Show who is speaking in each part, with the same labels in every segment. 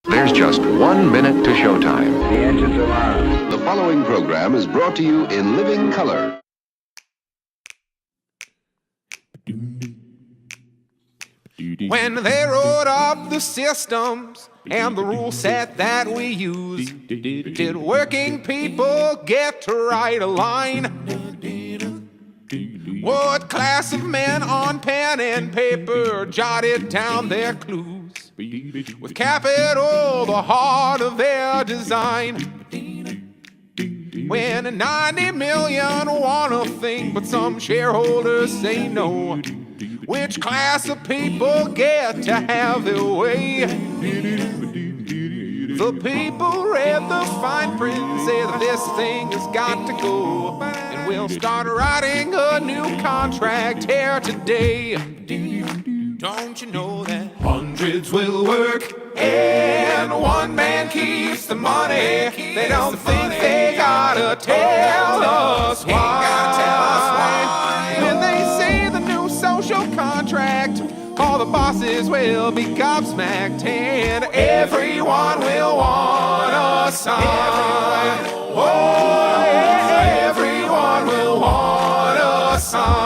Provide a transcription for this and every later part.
Speaker 1: There's just 1 minute to showtime.
Speaker 2: The engines are on.
Speaker 3: The following program is brought to you in living color.
Speaker 4: When they wrote up the systems and the rule set that we use, did working people get to write a line? What class of men on pen and paper jotted down their clues? With capital the heart of their design. When 90 million want a thing, but some shareholders say no, which class of people get to have their way? The people read the fine print, say that this thing has got to go, and we'll start writing a new contract here today. Don't you know that hundreds will work and one man keeps the money? They don't think they gotta tell us why. When they say the new social contract, all the bosses will be gobsmacked and everyone will want a sign. Oh, yeah, everyone will want a sign.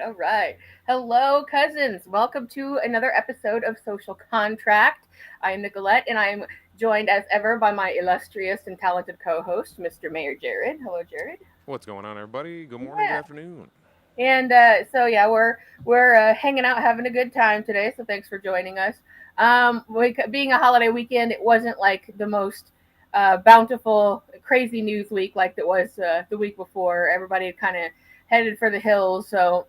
Speaker 5: All right. Hello, cousins. Welcome to another episode of Social Contract. I am Nicolette, and I am joined as ever by my illustrious and talented co-host, Mr. Mayor Jared. Hello, Jared.
Speaker 4: What's going on, everybody? Good morning, good afternoon.
Speaker 5: And we're hanging out, having a good time today. So thanks for joining us. Being a holiday weekend, it wasn't like the most bountiful, crazy news week like it was the week before. Everybody kind of headed for the hills, so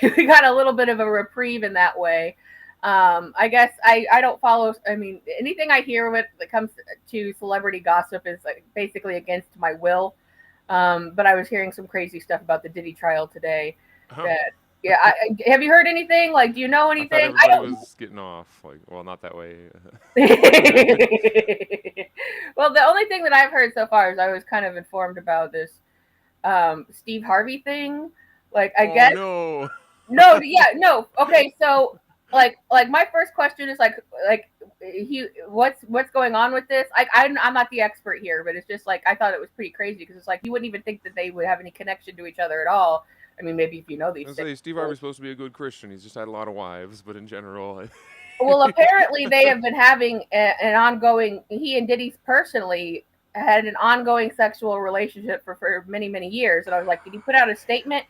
Speaker 5: we got a little bit of a reprieve in that way. I guess I don't follow. I mean, anything I hear when it comes to celebrity gossip is like basically against my will. But I was hearing some crazy stuff about the Diddy trial today. Have you heard anything? Like, do you know anything?
Speaker 4: I thought everybody was getting off. Like, well, not that way.
Speaker 5: Well, the only thing that I've heard so far is I was kind of informed about this Steve Harvey thing. Like, I guess.
Speaker 4: No.
Speaker 5: No. Okay, so like my first question is what's going on with this? I'm not the expert here, but it's just like I thought it was pretty crazy because it's like you wouldn't even think that they would have any connection to each other at all. I mean, maybe if you know these things.
Speaker 4: Steve Harvey's supposed to be a good Christian. He's just had a lot of wives, but in general.
Speaker 5: Well, apparently they have been having an ongoing. He and Diddy personally had an ongoing sexual relationship for many, many years. And I was like, did he put out a statement?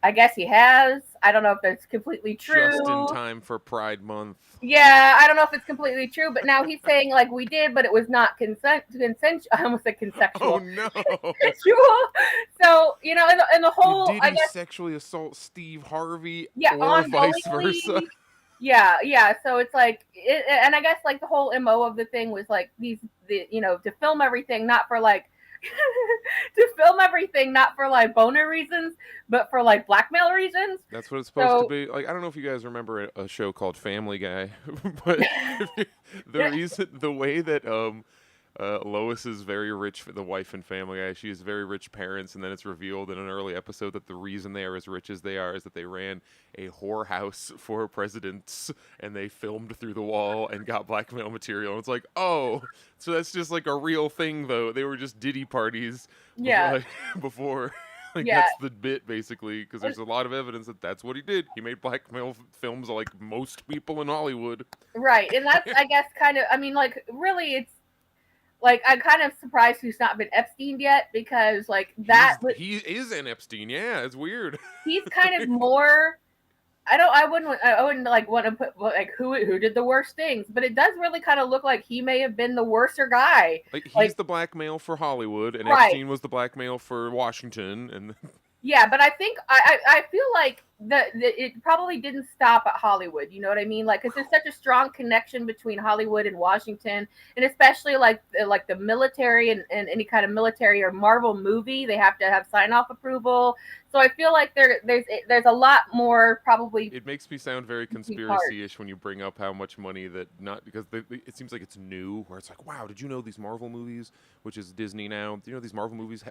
Speaker 5: I guess he has. I don't know if that's completely true.
Speaker 4: Just in time for Pride Month.
Speaker 5: Yeah, I don't know if it's completely true, but now he's saying like we did, but it was not consensual. I almost said consensual.
Speaker 4: Oh no!
Speaker 5: So in the whole,
Speaker 4: did
Speaker 5: I
Speaker 4: he
Speaker 5: guess
Speaker 4: sexually assault Steve Harvey,
Speaker 5: or
Speaker 4: vice versa?
Speaker 5: Yeah. So it's like, and I guess like the whole MO of the thing was like to film everything not for like boner reasons, but for like blackmail reasons.
Speaker 4: That's what it's supposed to be. Like, I don't know if you guys remember a show called Family Guy, but the way that Lois is very rich for the wife in Family Guy. She has very rich parents, and then it's revealed in an early episode that the reason they are as rich as they are is that they ran a whorehouse for presidents, and they filmed through the wall and got blackmail material. And it's like, oh, so that's just like a real thing, though. They were just Diddy parties. Before. That's the bit, basically, because there's a lot of evidence that that's what he did. He made blackmail films like most people in Hollywood.
Speaker 5: Right, and that's, I guess, kind of, I mean, like, really, it's, like, I'm kind of surprised he's not been Epstein yet, because, like,
Speaker 4: he is an Epstein, yeah, it's weird.
Speaker 5: He's kind of more, I wouldn't, like, want to put, like, who did the worst things, but it does really kind of look like he may have been the worser guy.
Speaker 4: Like, he's the blackmail for Hollywood, and Epstein was the blackmail for Washington, and...
Speaker 5: Yeah, but I think I feel like it probably didn't stop at Hollywood. You know what I mean? Like, because there's such a strong connection between Hollywood and Washington, and especially like the military and any kind of military or Marvel movie, they have to have sign off approval. So I feel like there's a lot more probably.
Speaker 4: It makes me sound very
Speaker 5: moving parts.
Speaker 4: conspiracy-ish when you bring up how much money that not because it seems like it's new, where it's like, wow, did you know these Marvel movies, which is Disney now? Do you know these Marvel movies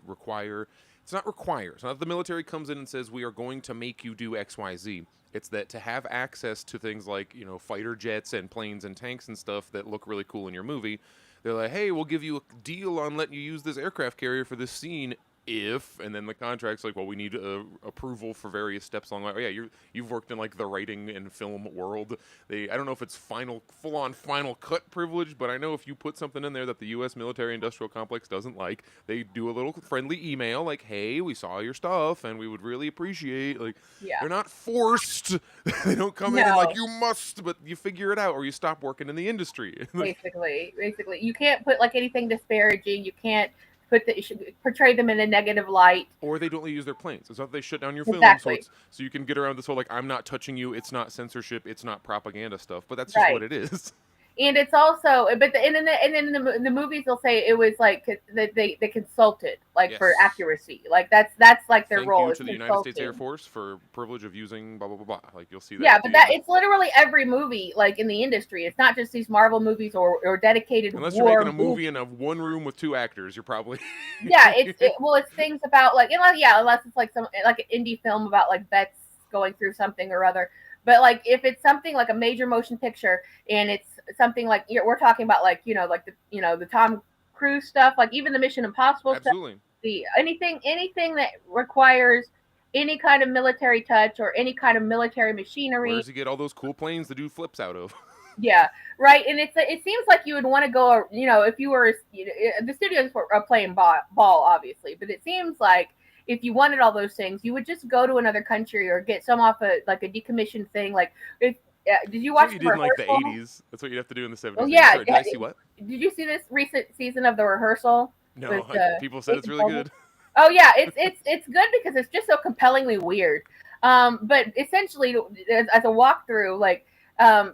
Speaker 4: require? It's not require. It's not the military comes in and says we are going to make you do X, Y, Z. It's that to have access to things like fighter jets and planes and tanks and stuff that look really cool in your movie. They're like, hey, we'll give you a deal on letting you use this aircraft carrier for this scene. And then the contract's like, well, we need approval for various steps along the way. Oh, yeah, you've worked in like the writing and film world. I don't know if it's full-on final cut privilege, but I know if you put something in there that the U.S. military industrial complex doesn't like, they do a little friendly email like, hey, we saw your stuff and we would really appreciate. Like,
Speaker 5: Yeah.
Speaker 4: they're not forced. They don't come in and like, you must, but you figure it out or you stop working in the industry.
Speaker 5: Basically, you can't put like anything disparaging. You can't portray them in a negative light.
Speaker 4: Or they don't use their planes. It's not that they shut down your film,
Speaker 5: Exactly.
Speaker 4: so you can get around this whole like I'm not touching you. It's not censorship. It's not propaganda stuff. But that's just what it is.
Speaker 5: And it's also, but and then the movies will say it was like they consulted for accuracy. Like that's like their role.
Speaker 4: Thank you to the United States Air Force for privilege of using blah blah blah blah. Like you'll see that.
Speaker 5: Yeah, but it's literally every movie like in the industry. It's not just these Marvel movies or dedicated.
Speaker 4: Unless you're making a movie in a one room with 2 actors, you're probably.
Speaker 5: Yeah, it's things about like unless it's like some like an indie film about like vets going through something or other. But like if it's something like a major motion picture and it's something like we're talking about like the Tom Cruise stuff, like even the Mission Impossible
Speaker 4: Absolutely.
Speaker 5: stuff, anything that requires any kind of military touch or any kind of military machinery.
Speaker 4: Where does he get all those cool planes to do flips out of?
Speaker 5: Yeah, right. And it seems like you would want to go, if you were, the studios are playing ball, obviously, but it seems like if you wanted all those things, you would just go to another country or get some off a decommissioned thing. Like, did you watch?
Speaker 4: That's what you did in like the 80s. That's what you'd have to do in the 70s.
Speaker 5: Oh yeah.
Speaker 4: Sorry, did I see what?
Speaker 5: Did you see this recent season of The Rehearsal?
Speaker 4: No, people said it's really good.
Speaker 5: Oh yeah, it's good because it's just so compellingly weird. But essentially, as a walkthrough, like.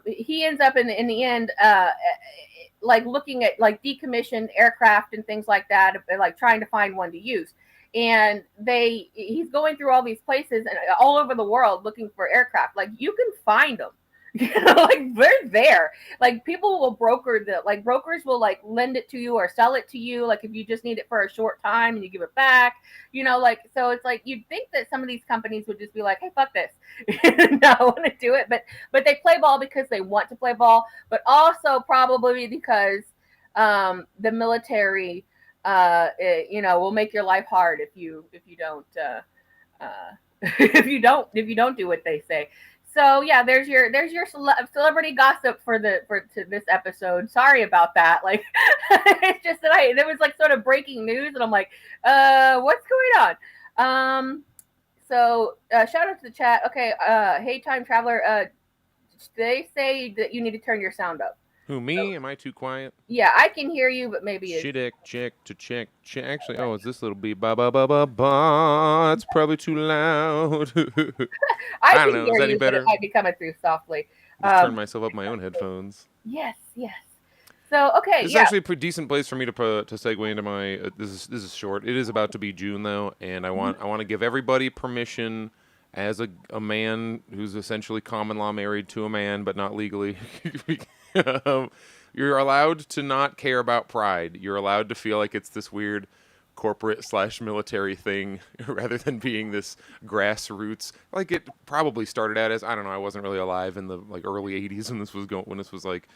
Speaker 5: He ends up in the end, like looking at like decommissioned aircraft and things like that, like trying to find one to use. And he's going through all these places and all over the world looking for aircraft. Like you can find them, like they're there. Like people will brokers will like lend it to you or sell it to you. Like if you just need it for a short time and you give it back, so it's like you'd think that some of these companies would just be like, hey, fuck this. No, I want to do it. But they play ball because they want to play ball, but also probably because the military will make your life hard if you don't if you don't do what they say. So yeah, there's your celebrity gossip for this episode. Sorry about that. Like it's just that there was like sort of breaking news, and I'm like, what's going on? So shout out to the chat. Okay, hey time traveler. They say that you need to turn your sound up.
Speaker 4: Who, me? Am I too quiet?
Speaker 5: Yeah, I can hear you, but maybe it's...
Speaker 4: check. Actually, it's this little beat. Ba ba ba ba ba. It's probably too loud.
Speaker 5: I
Speaker 4: don't know. Is that any better?
Speaker 5: It might be coming through softly.
Speaker 4: Just turn myself up my own headphones.
Speaker 5: Yes. So okay,
Speaker 4: This is actually a pretty decent place for me to segue into my. This is short. It is about to be June though, and I want to give everybody permission. As a man who's essentially common law married to a man, but not legally, you're allowed to not care about pride. You're allowed to feel like it's this weird corporate/military thing rather than being this grassroots. Like it probably started out as, I don't know, I wasn't really alive in the like early 80s when this was like,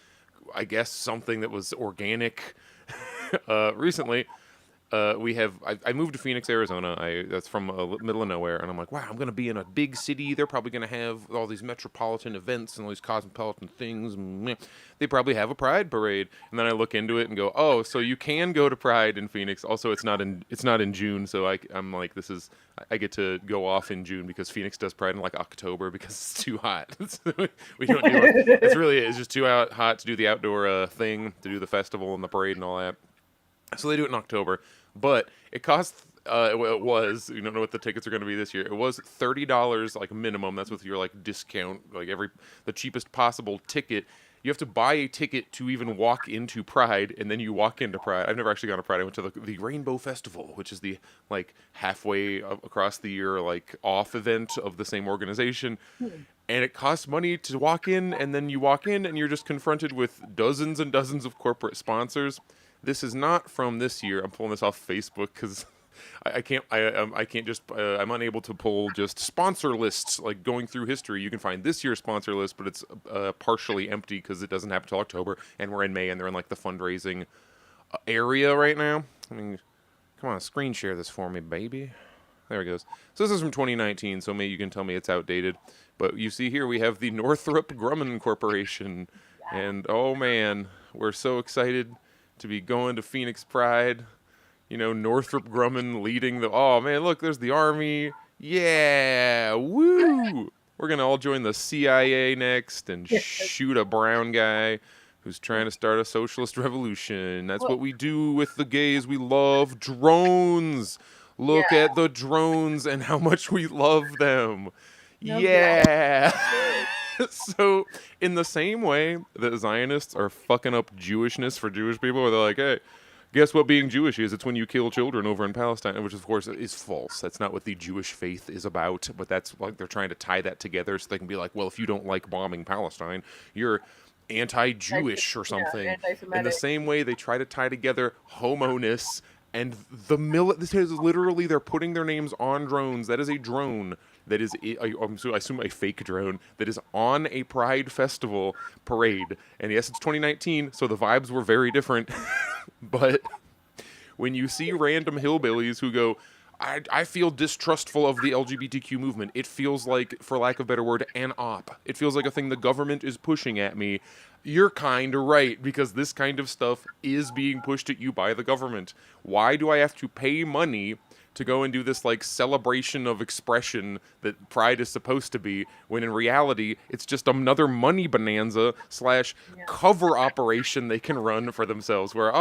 Speaker 4: I guess something that was organic. Recently. I moved to Phoenix, Arizona. That's from middle of nowhere, and I'm like, wow, I'm gonna be in a big city. They're probably gonna have all these metropolitan events and all these cosmopolitan things. They probably have a Pride parade. And then I look into it and go, oh, so you can go to Pride in Phoenix. Also, it's not in June, so I'm like, I get to go off in June because Phoenix does Pride in like October because it's too hot. We don't do it. It's just too hot to do the outdoor thing, to do the festival and the parade and all that. So they do it in October. But it costs It was. You don't know what the tickets are going to be this year. It was $30 like minimum. That's with your like discount, like the cheapest possible ticket. You have to buy a ticket to even walk into Pride, and then you walk into Pride. I've never actually gone to Pride. I went to the Rainbow Festival, which is the like halfway across the year like off event of the same organization. And it costs money to walk in, and then you walk in and you're just confronted with dozens and dozens of corporate sponsors. This is not from this year. I'm pulling this off Facebook because I can't. I can't just. I'm unable to pull just sponsor lists like going through history. You can find this year's sponsor list, but it's partially empty because it doesn't happen until October, and we're in May, and they're in like the fundraising area right now. I mean, come on, screen share this for me, baby. There it goes. So this is from 2019, so maybe you can tell me it's outdated. But you see here we have the Northrop Grumman Corporation, and oh man, we're so excited to be going to Phoenix Pride. You know, Northrop Grumman leading the... Oh, man, look, there's the Army. Yeah, woo! We're going to all join the CIA next and shoot a brown guy who's trying to start a socialist revolution. That's what we do with the gays. We love drones. Look at the drones and how much we love them. Yeah! So, in the same way that Zionists are fucking up Jewishness for Jewish people, where they're like, hey... Guess what being Jewish is? It's when you kill children over in Palestine, which of course is false. That's not what the Jewish faith is about, but that's like they're trying to tie that together so they can be like, well, if you don't like bombing Palestine, you're anti-Jewish or something. Yeah, in the same way, they try to tie together homo-ness and the this is literally, they're putting their names on drones. That is a drone. That is, I assume a fake drone that is on a Pride Festival parade. And yes, it's 2019, so the vibes were very different. But when you see random hillbillies who go, I feel distrustful of the LGBTQ movement. It feels like, for lack of a better word, an op. It feels like a thing the government is pushing at me. You're kind of right, because this kind of stuff is being pushed at you by the government. Why do I have to pay money to go and do this like celebration of expression that Pride is supposed to be, when in reality it's just another money bonanza / cover operation they can run for themselves, where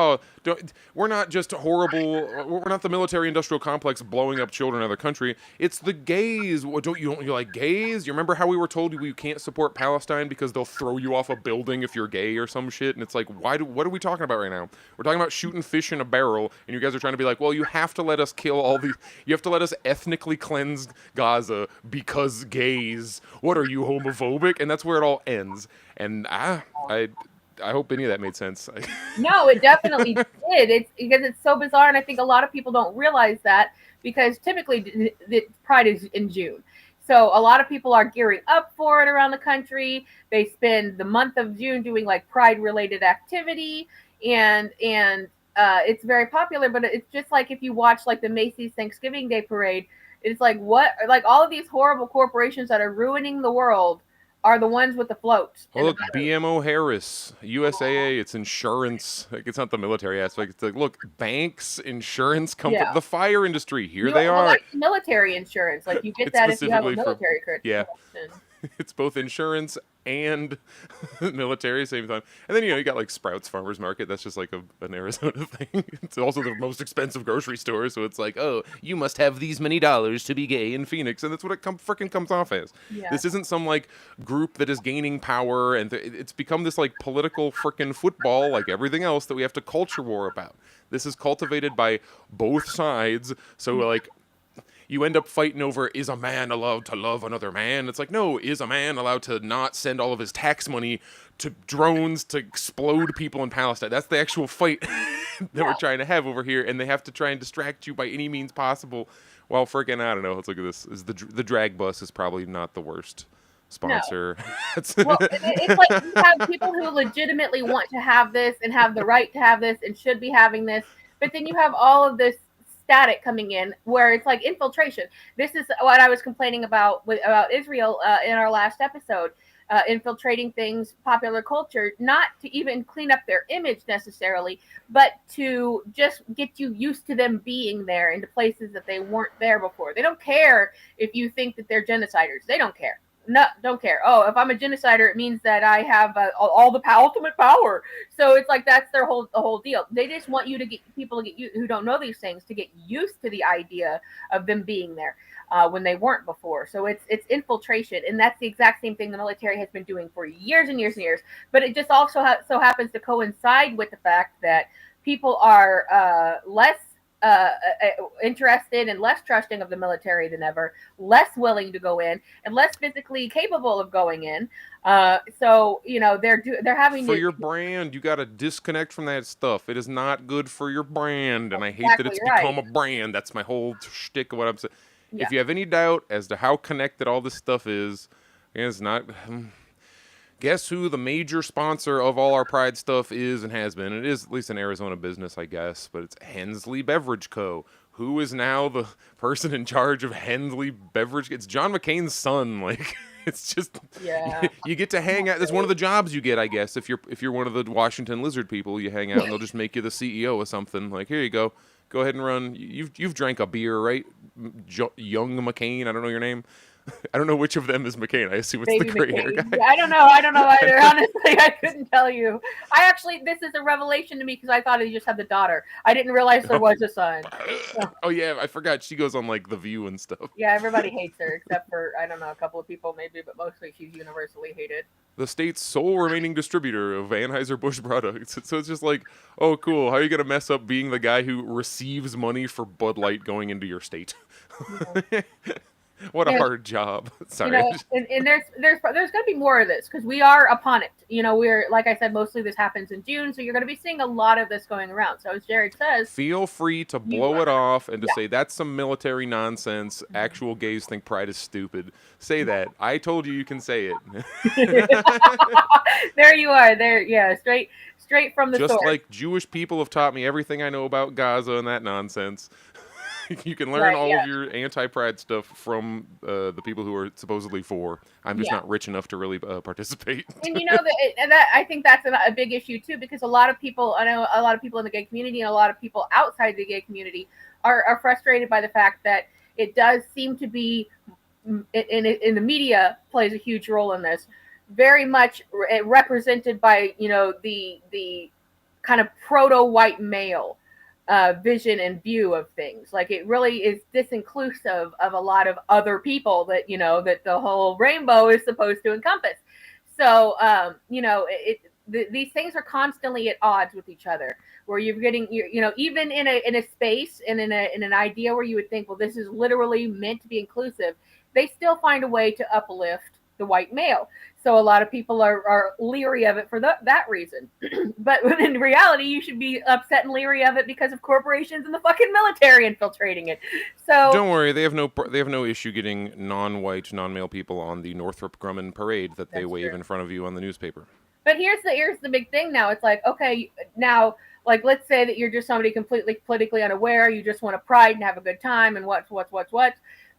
Speaker 4: we're not just horrible, we're not the military industrial complex blowing up children in other country, it's the gays. Don't you like gays? You remember how we were told you can't support Palestine because they'll throw you off a building if you're gay or some shit? And it's like, what are we talking about right now? We're talking about shooting fish in a barrel, and you guys are trying to be like, well, you have to let us kill all you have to let us ethnically cleanse Gaza because gays. What are you, homophobic? And that's where it all ends. And I hope any of that made sense.
Speaker 5: No, it definitely did. It's because it's so bizarre, and I think a lot of people don't realize that, because typically the Pride is in June. So a lot of people are gearing up for it around the country. They spend the month of June doing like Pride-related activity, and it's very popular. But it's just like if you watch like the Macy's Thanksgiving Day Parade, it's like all of these horrible corporations that are ruining the world are the ones with the floats.
Speaker 4: Oh, look, BMO Harris, USAA, it's insurance. Like, it's not the military aspect. It's like, look, banks, insurance, the fire industry. They are.
Speaker 5: Like military insurance. Like, you get that if you have a military credit.
Speaker 4: Yeah. It's both insurance and military at the same time. And then, you got like Sprouts Farmers Market. That's just like an Arizona thing. It's also the most expensive grocery store. So it's like, oh, you must have these many dollars to be gay in Phoenix. And that's what it freaking comes off as. Yeah. This isn't some like group that is gaining power. And it's become this like political freaking football, like everything else, that we have to culture war about. This is cultivated by both sides. So like, you end up fighting over, is a man allowed to love another man? It's like, no, is a man allowed to not send all of his tax money to drones to explode people in Palestine? That's the actual fight that we're trying to have over here, and they have to try and distract you by any means possible. Well, freaking, I don't know. Let's look at this. The drag bus is probably not the worst sponsor. No.
Speaker 5: Well, it's like you have people who legitimately want to have this and have the right to have this and should be having this, but then you have all of this static coming in where it's like infiltration. This is what I was complaining about Israel in our last episode, infiltrating things, popular culture, not to even clean up their image necessarily, but to just get you used to them being there into places that they weren't there before. They don't care if you think that they're genociders. They don't care. No, don't care. Oh, if I'm a genocider, it means that I have all the ultimate power. So it's like that's the whole deal. They just want you to get people to get who don't know these things to get used to the idea of them being there when they weren't before. So it's infiltration, and that's the exact same thing the military has been doing for years and years and years. But it just also so happens to coincide with the fact that people are less interested and less trusting of the military than ever, less willing to go in, and less physically capable of going in. So they're having
Speaker 4: for
Speaker 5: to,
Speaker 4: your brand. You got to disconnect from that stuff. It is not good for your brand, and I hate that
Speaker 5: exactly
Speaker 4: it's
Speaker 5: right.
Speaker 4: become a brand. That's my whole shtick of what I'm saying.
Speaker 5: Yeah.
Speaker 4: If you have any doubt as to how connected all this stuff is, it's not. Guess who the major sponsor of all our Pride stuff is and has been? It is at least an Arizona business, I guess, but it's Hensley Beverage Co. Who is now the person in charge of Hensley Beverage? It's John McCain's son. Like, it's just
Speaker 5: Yeah.
Speaker 4: you get to hang out. That's one of the jobs you get, I guess. If you're one of the Washington Lizard people, you hang out and they'll just make you the CEO of something. Like, here you go, go ahead and run. You've drank a beer, right? Young McCain. I don't know your name. I don't know which of them is McCain. I assume it's
Speaker 5: Baby
Speaker 4: the gray hair
Speaker 5: McCain.
Speaker 4: guy.
Speaker 5: Yeah, I don't know either. Honestly, I couldn't tell you. This is a revelation to me because I thought he just had the daughter. I didn't realize there was a son.
Speaker 4: Oh yeah, I forgot she goes on like The View and stuff.
Speaker 5: Yeah, everybody hates her except for I don't know a couple of people maybe, but mostly she's universally hated.
Speaker 4: The state's sole remaining distributor of Anheuser-Busch products. So it's just like, oh cool, how are you gonna mess up being the guy who receives money for Bud Light going into your state?
Speaker 5: Yeah.
Speaker 4: What a hard job. Sorry.
Speaker 5: And there's going to be more of this because we are upon it. We're like I said, mostly this happens in June, so you're going to be seeing a lot of this going around. So as Jared says,
Speaker 4: feel free to blow it off and to say that's some military nonsense. Actual gays think Pride is stupid. Say that. I told you can say it.
Speaker 5: There you are. There, yeah, straight from the
Speaker 4: just
Speaker 5: source.
Speaker 4: like Jewish people have taught me everything I know about Gaza and that nonsense. You can learn all of your anti-Pride stuff from the people who are supposedly for. I'm just not rich enough to really participate.
Speaker 5: And that I think that's a big issue too, because a lot of people, I know a lot of people in the gay community and a lot of people outside the gay community are frustrated by the fact that it does seem to be, in the media plays a huge role in this, very much represented by the kind of proto-white male vision and view of things. Like it really is disinclusive of a lot of other people that that the whole rainbow is supposed to encompass. So these things are constantly at odds with each other, where you're getting even in a space and in an idea where you would think, well, this is literally meant to be inclusive, they still find a way to uplift the white male. So a lot of people are leery of it for that reason. But in reality, you should be upset and leery of it because of corporations and the fucking military infiltrating it. So
Speaker 4: don't worry, they have no issue getting non-white, non-male people on the Northrop Grumman parade that they wave in front of you on the newspaper.
Speaker 5: But here's the big thing now. It's like, okay, now, like, let's say that you're just somebody completely politically unaware. You just want to pride and have a good time and what.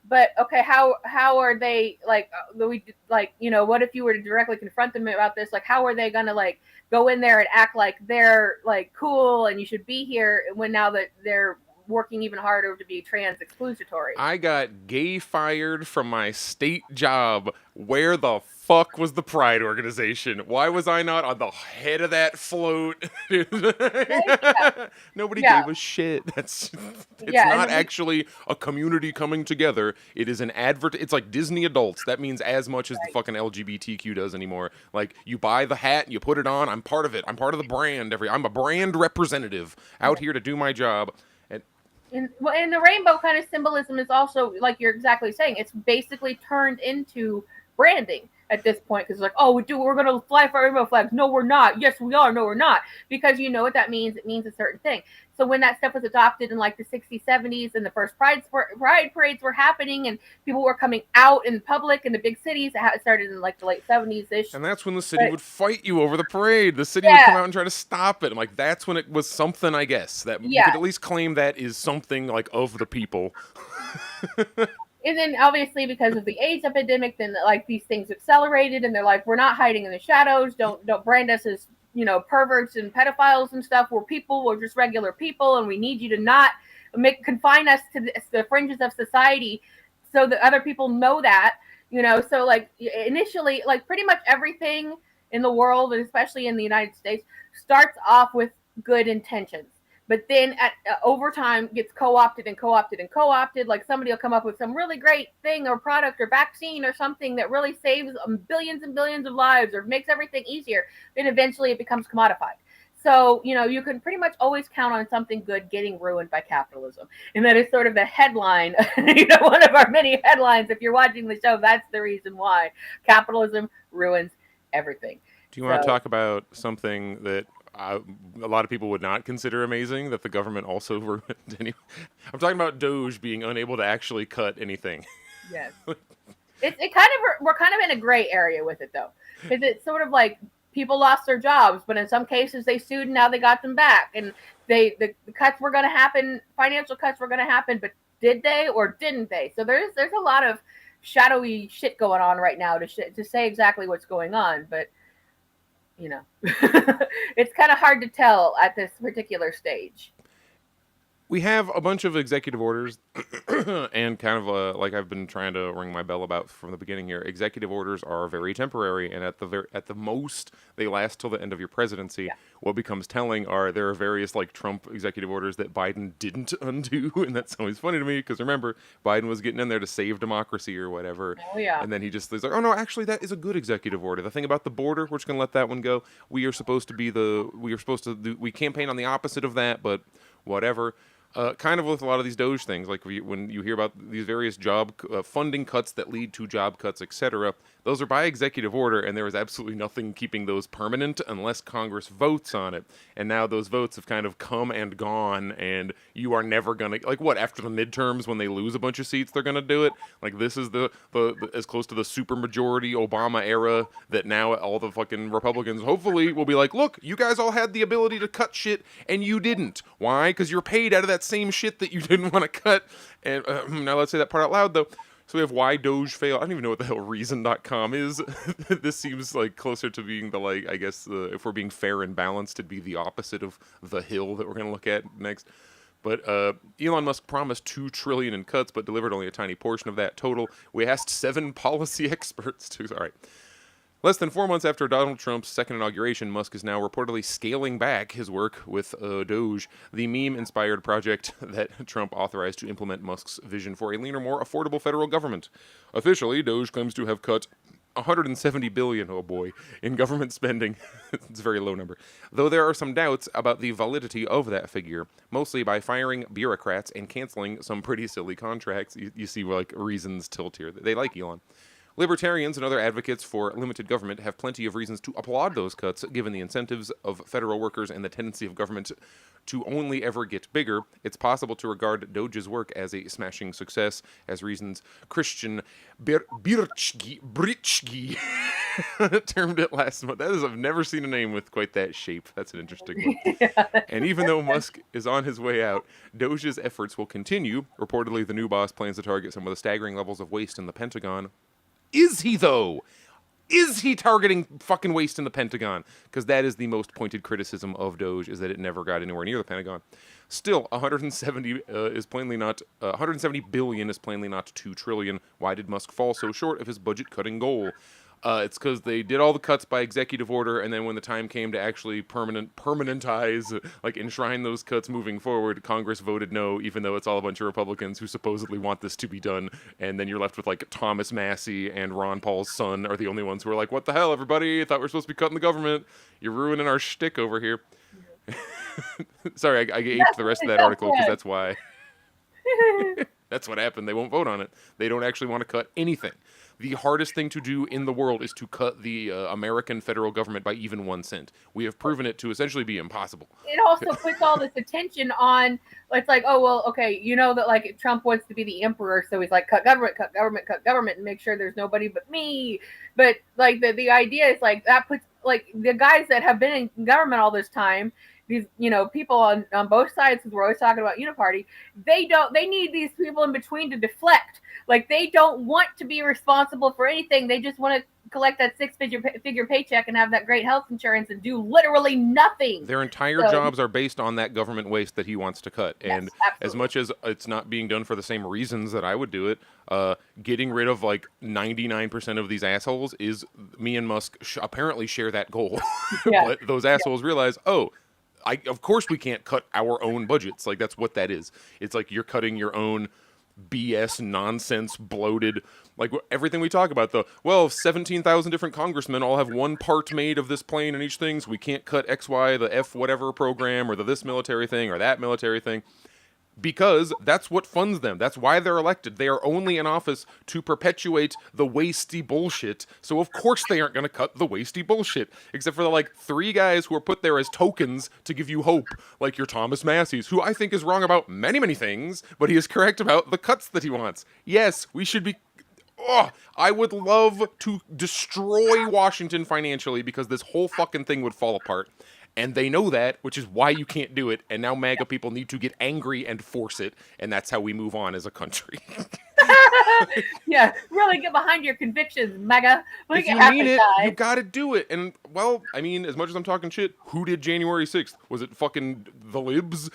Speaker 5: But okay, how are they what if you were to directly confront them about this? Like, how are they gonna like go in there and act like they're like cool and you should be here when now that they're working even harder to be trans exclusatory?
Speaker 4: I got gay fired from my state job. Where the fuck was the Pride organization? Why was I not on the head of that float? Nobody gave a shit. It's not actually a community coming together. It is an It's like Disney adults. That means as much as the fucking LGBTQ does anymore. Like, you buy the hat, you put it on. I'm part of it. I'm part of the brand. I'm a brand representative out here to do my job.
Speaker 5: And the rainbow kind of symbolism is also, like you're exactly saying, it's basically turned into branding at this point, because like, oh, we're going to fly for rainbow flags. No, we're not. Yes, we are. No, we're not. Because you know what that means. It means a certain thing. So when that stuff was adopted in like the 60s, 70s, and the first pride parades were happening and people were coming out in public in the big cities, it started in like the late 70s-ish.
Speaker 4: And that's when the city would fight you over the parade. The city would come out and try to stop it. And like, that's when it was something, I guess, that you could at least claim that is something like of the people.
Speaker 5: And then obviously because of the AIDS epidemic, then like these things accelerated and they're like, we're not hiding in the shadows. Don't brand us as, perverts and pedophiles and stuff. We're just regular people, and we need you to not confine us to the fringes of society so that other people know that, So like initially, like pretty much everything in the world, and especially in the United States, starts off with good intentions. But then over time gets co-opted and co-opted and co-opted. Like somebody will come up with some really great thing or product or vaccine or something that really saves billions and billions of lives or makes everything easier. Then eventually it becomes commodified. So, you can pretty much always count on something good getting ruined by capitalism. And that is sort of the headline, one of our many headlines. If you're watching the show, that's the reason why capitalism ruins everything.
Speaker 4: Do you want to talk about something that a lot of people would not consider amazing that the government also ruined? I'm talking about DOGE being unable to actually cut anything.
Speaker 5: Yes. We're kind of in a gray area with it, though. Because it's sort of like, people lost their jobs, but in some cases they sued and now they got them back. And the cuts were going to happen, financial cuts were going to happen, but did they or didn't they? So there's a lot of shadowy shit going on right now to say exactly what's going on, but it's kind of hard to tell at this particular stage.
Speaker 4: We have a bunch of executive orders and kind of like I've been trying to ring my bell about from the beginning here. Executive orders are very temporary, and at the most they last till the end of your presidency. Yeah. What becomes telling are there are various like Trump executive orders that Biden didn't undo, and that's always funny to me because remember Biden was getting in there to save democracy or whatever.
Speaker 5: Oh yeah.
Speaker 4: And then he's like, oh no, actually that is a good executive order. The thing about the border, we're just gonna let that one go. We campaign on the opposite of that, but whatever. Kind of with a lot of these DOGE things, like when you hear about these various job funding cuts that lead to job cuts, etc., those are by executive order, and there is absolutely nothing keeping those permanent unless Congress votes on it. And now those votes have kind of come and gone, and you are never going to, like what, after the midterms when they lose a bunch of seats, they're going to do it? Like this is the as close to the supermajority Obama era that now all the fucking Republicans hopefully will be like, look, you guys all had the ability to cut shit, and you didn't. Why? Because you're paid out of that same shit that you didn't want to cut. And now let's say that part out loud, though. So we have why DOGE failed. I don't even know what the hell reason.com is. This seems like closer to being the, like, I guess, if we're being fair and balanced, it'd be the opposite of the hill that we're going to look at next. But Elon Musk promised $2 trillion in cuts, but delivered only a tiny portion of that total. We asked 7 policy experts to... All right. Less than 4 months after Donald Trump's second inauguration, Musk is now reportedly scaling back his work with DOGE, the meme-inspired project that Trump authorized to implement Musk's vision for a leaner, more affordable federal government. Officially, DOGE claims to have cut $170 billion, oh boy, in government spending. It's a very low number. Though there are some doubts about the validity of that figure, mostly by firing bureaucrats and canceling some pretty silly contracts. You see, like, reasons tilt here. They like Elon. Libertarians and other advocates for limited government have plenty of reasons to applaud those cuts, given the incentives of federal workers and the tendency of government to only ever get bigger. It's possible to regard DOGE's work as a smashing success, as reasons Christian Birchke termed it last month. I've never seen a name with quite that shape. That's an interesting one. Yeah. And even though Musk is on his way out, DOGE's efforts will continue. Reportedly, the new boss plans to target some of the staggering levels of waste in the Pentagon. Is he, though? Is he targeting fucking waste in the Pentagon? Because that is the most pointed criticism of DOGE, is that it never got anywhere near the Pentagon. Still, 170 billion is plainly not 2 trillion. Why did Musk fall so short of his budget-cutting goal? It's because they did all the cuts by executive order, and then when the time came to actually permanentize, like enshrine those cuts moving forward, Congress voted no, even though it's all a bunch of Republicans who supposedly want this to be done. And then you're left with like Thomas Massey and Ron Paul's son are the only ones who are like, what the hell, everybody? I thought we were supposed to be cutting the government. You're ruining our shtick over here. Sorry, I aped the rest of that article because that's why. That's what happened. They won't vote on it. They don't actually want to cut anything. The hardest thing to do in the world is to cut the American federal government by even 1 cent. We have proven it to essentially be impossible.
Speaker 5: It also puts all this attention on, it's like, oh, well, okay, you know that like Trump wants to be the emperor, so he's like, cut government, and make sure there's nobody but me. But like the idea is like that puts like the guys that have been in government all this time, these people on both sides, because we're always talking about uniparty, they need these people in between to deflect. Like, they don't want to be responsible for anything. They just want to collect that six-figure paycheck and have that great health insurance and do literally nothing.
Speaker 4: Their entire jobs are based on that government waste that he wants to cut. And as much as it's not being done for the same reasons that I would do it, getting rid of like 99% of these assholes is, me and Musk apparently share that goal. But those assholes realize, of course we can't cut our own budgets. Like, that's what that is. It's like you're cutting your own BS nonsense, bloated, like everything we talk about, though. Well, 17,000 different congressmen all have one part made of this plane and each thing, so we can't cut X, Y, the F whatever program, or the this military thing, or that military thing. Because that's what funds them. That's why they're elected. They are only in office to perpetuate the wasty bullshit. So of course they aren't going to cut the wasty bullshit. Except for the like 3 guys who are put there as tokens to give you hope. Like your Thomas Massey's, who I think is wrong about many, many things, but he is correct about the cuts that he wants. Yes, we should be... I would love to destroy Washington financially because this whole fucking thing would fall apart. And they know that, which is why you can't do it. And now MAGA people need to get angry and force it. And that's how we move on as a country.
Speaker 5: Yeah, really get behind your convictions, MAGA.
Speaker 4: If you mean it, you gotta do it. And, well, I mean, as much as I'm talking shit, who did January 6th? Was it fucking the libs?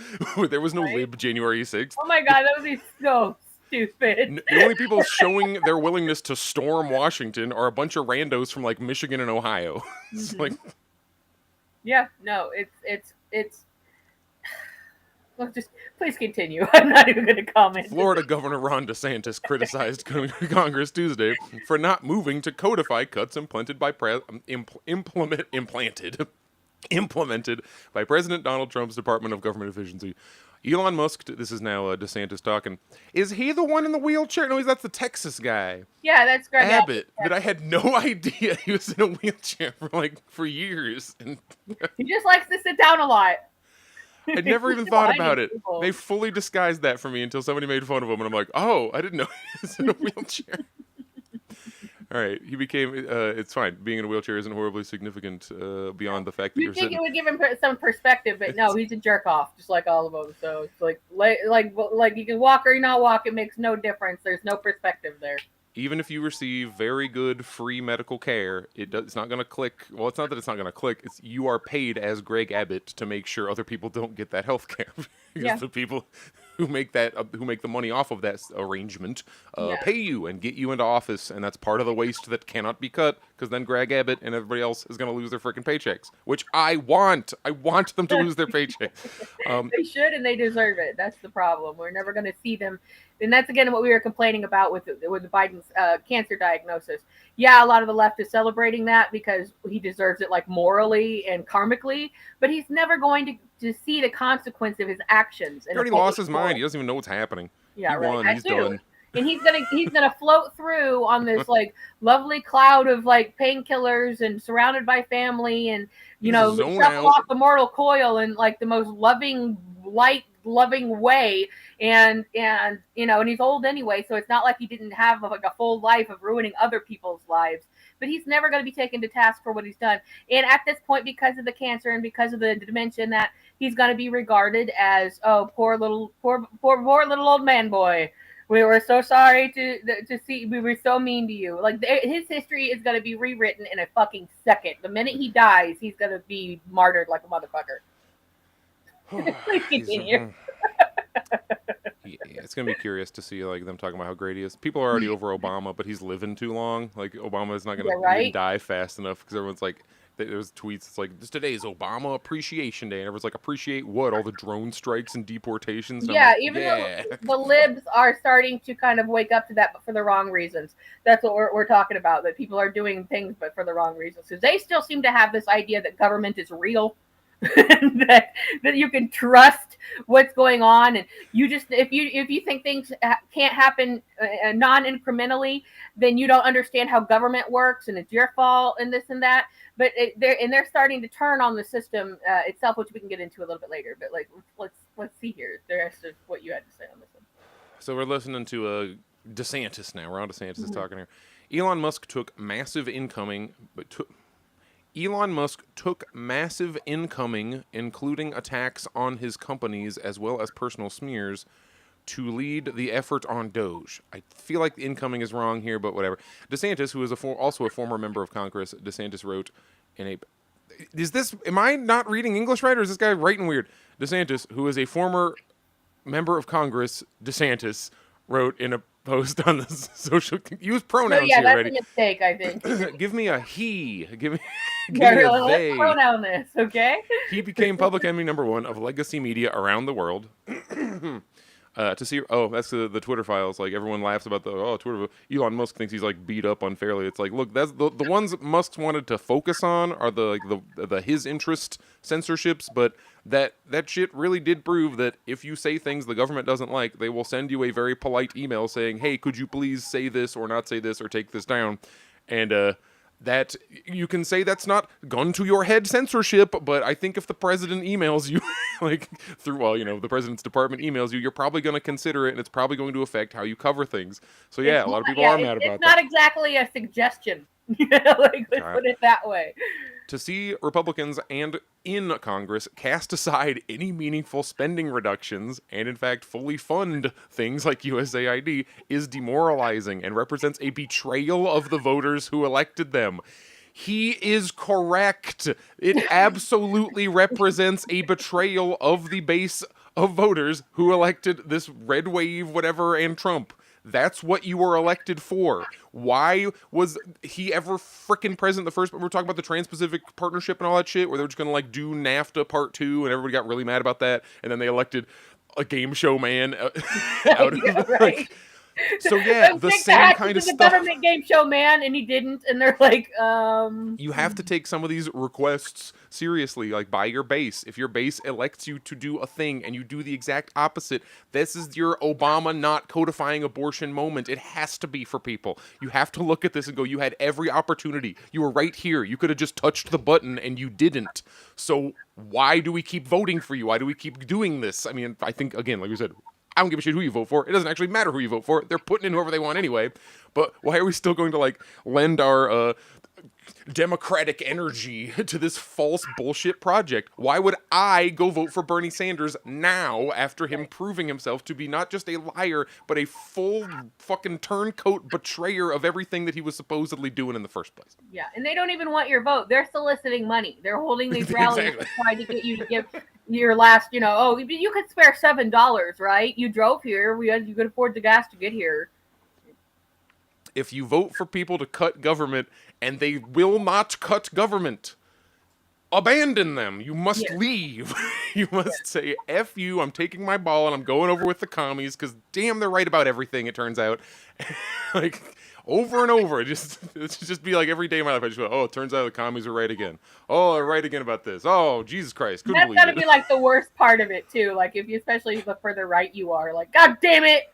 Speaker 4: There was no lib January 6th.
Speaker 5: Oh my God, that would be so stupid.
Speaker 4: The only people showing their willingness to storm Washington are a bunch of randos from, like, Michigan and Ohio. It's like...
Speaker 5: Yeah, no, it's. Well, just please continue. I'm not even going to comment.
Speaker 4: Florida Governor Ron DeSantis criticized Congress Tuesday for not moving to codify cuts implemented by President Donald Trump's Department of Government Efficiency. Elon Musk, this is now DeSantis talking. Is he the one in the wheelchair? No, that's the Texas guy.
Speaker 5: Yeah, that's Greg
Speaker 4: Abbott. But I had no idea he was in a wheelchair for years. And
Speaker 5: he just likes to sit down a lot.
Speaker 4: I never even thought about it. They fully disguised that for me until somebody made fun of him, and I'm like, oh, I didn't know he was in a wheelchair. All right, he became. It's fine. Being in a wheelchair isn't horribly significant beyond the fact that you're
Speaker 5: think
Speaker 4: sitting.
Speaker 5: It would give him some perspective, but no, he's a jerk off, just like all of them. So it's like you can walk or you not walk. It makes no difference. There's no perspective there.
Speaker 4: Even if you receive very good free medical care, it's not going to click. Well, it's not that it's not going to click. It's you are paid as Greg Abbott to make sure other people don't get that health care. Because the people who make the money off of that arrangement pay you and get you into office, and that's part of the waste that cannot be cut, because then Greg Abbott and everybody else is going to lose their freaking paychecks, which I want. I want them to lose their paycheck.
Speaker 5: They should, and they deserve it. That's the problem. We're never going to see them. And that's, again, what we were complaining about with Biden's cancer diagnosis. Yeah, a lot of the left is celebrating that because he deserves it, like, morally and karmically, but he's never going to see the consequence of his actions.
Speaker 4: He already lost his mind. He doesn't even know what's happening.
Speaker 5: Yeah,
Speaker 4: he won. He's done.
Speaker 5: And he's gonna float through on this like lovely cloud of like painkillers and surrounded by family and shuffle off the mortal coil in like the most loving way, and he's old anyway, so it's not like he didn't have like a full life of ruining other people's lives. But he's never going to be taken to task for what he's done. And at this point, because of the cancer and because of the dementia, that he's going to be regarded as, oh, poor little old man boy. We were so sorry to see. We were so mean to you. Like his history is going to be rewritten in a fucking second. The minute he dies, he's going to be martyred like a motherfucker. Please continue.
Speaker 4: Yeah, it's gonna be curious to see like them talking about how great he is. People are already over Obama, but he's living too long. Like Obama is not gonna die fast enough because everyone's like, there's tweets. It's like today's Obama Appreciation Day, and everyone's like, appreciate what? All the drone strikes and deportations. And
Speaker 5: yeah, like, though the libs are starting to kind of wake up to that, but for the wrong reasons. That's what we're talking about. That people are doing things, but for the wrong reasons. Because they still seem to have this idea that government is real. that you can trust what's going on, and you just if you think things can't happen non-incrementally, then you don't understand how government works and it's your fault and this and that. But they're starting to turn on the system itself, which we can get into a little bit later. But like let's see here the rest of what you had to say on this one.
Speaker 4: So we're listening to DeSantis now. We're on DeSantis talking here. Elon Musk took massive Elon Musk took massive incoming, including attacks on his companies as well as personal smears, to lead the effort on DOGE. I feel like the incoming is wrong here, but whatever. DeSantis, who is also a former member of Congress, DeSantis wrote in a... Am I not reading English right, or is this guy writing weird? DeSantis, who is a former member of Congress, DeSantis, wrote in a post on the social... Use pronouns
Speaker 5: yeah,
Speaker 4: here,
Speaker 5: that's
Speaker 4: ready?
Speaker 5: a mistake, I think.
Speaker 4: Give me a he. Give me
Speaker 5: Yeah,
Speaker 4: a
Speaker 5: really,
Speaker 4: they.
Speaker 5: let's pronoun this, okay?
Speaker 4: He became public enemy number one of legacy media around the world. To see, that's the Twitter files. Like, everyone laughs about Twitter. Elon Musk thinks he's like beat up unfairly. It's like, look, that's the ones that Musk wanted to focus on are the his interest censorships. But that shit really did prove that if you say things the government doesn't like, they will send you a very polite email saying, hey, could you please say this or not say this or take this down, and that you can say that's not gun to your head censorship, but I think if the president emails you, like the president's department emails you, you're probably going to consider it, and it's probably going to affect how you cover things. So yeah, a lot of people are mad about that.
Speaker 5: It's not exactly a suggestion. Let's put it that way.
Speaker 4: To see Republicans and in Congress cast aside any meaningful spending reductions and, in fact, fully fund things like USAID is demoralizing and represents a betrayal of the voters who elected them. He is correct. It absolutely represents a betrayal of the base of voters who elected this red wave, whatever, and Trump. That's what you were elected for. Why was he ever frickin' president the first? We're talking about the Trans-Pacific Partnership and all that shit, where they were just gonna like do NAFTA Part 2, and everybody got really mad about that, and then they elected a game show man out of
Speaker 5: right.
Speaker 4: like. So yeah, the same kind of
Speaker 5: the
Speaker 4: stuff.
Speaker 5: Government game show man, and he didn't, and they're like,
Speaker 4: You have to take some of these requests seriously, like by your base. If your base elects you to do a thing and you do the exact opposite, this is your Obama not codifying abortion moment. It has to be for people. You have to look at this and go, you had every opportunity. You were right here. You could have just touched the button and you didn't. So why do we keep voting for you? Why do we keep doing this? I mean, I think, again, like we said, I don't give a shit who you vote for. It doesn't actually matter who you vote for. They're putting in whoever they want anyway. But why are we still going to like lend our democratic energy to this false bullshit project? Why would I go vote for Bernie Sanders now after him proving himself to be not just a liar, but a full fucking turncoat betrayer of everything that he was supposedly doing in the first place?
Speaker 5: yeah, and they don't even want your vote. They're soliciting money. They're holding these rallies
Speaker 4: Exactly.
Speaker 5: trying to get you to give your last, you could spare $7, right? You drove here. You could afford the gas to get here.
Speaker 4: If you vote for people to cut government and they will not cut government, abandon them. You must leave. You must say, F you, I'm taking my ball and I'm going over with the commies because damn, they're right about everything, it turns out. Like, over and over. It's just be like every day of my life. I just go, it turns out the commies are right again. Oh, they're right again about this. Oh, Jesus Christ. Couldn't believe it.
Speaker 5: That's got to be like the worst part of it, too. Like, especially the further right you are. Like, God damn it.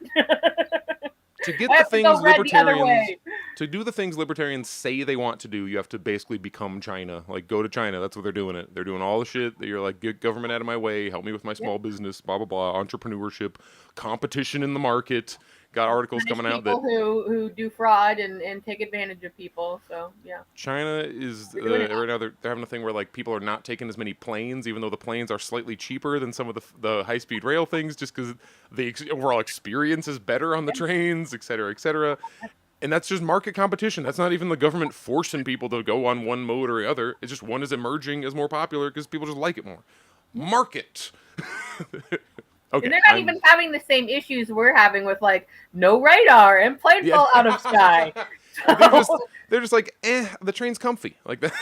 Speaker 4: To get the things libertarians, to do the things libertarians say they want to do, you have to basically become China. Like, go to China. That's what they're doing it. They're doing all the shit that you're like, get government out of my way, help me with my small business, blah, blah, blah, entrepreneurship, competition in the market. Got articles coming out that
Speaker 5: who do fraud and take advantage of people. So yeah,
Speaker 4: China is right now they're having a thing where like people are not taking as many planes, even though the planes are slightly cheaper than some of the high speed rail things, just because the overall experience is better on the trains, et cetera, et cetera. And that's just market competition. That's not even the government forcing people to go on one mode or the other. It's just one is emerging as more popular because people just like it more. Market. Okay,
Speaker 5: and they're not even having the same issues we're having with like no radar and plane fall out of sky.
Speaker 4: They're just like, the train's comfy. Like that's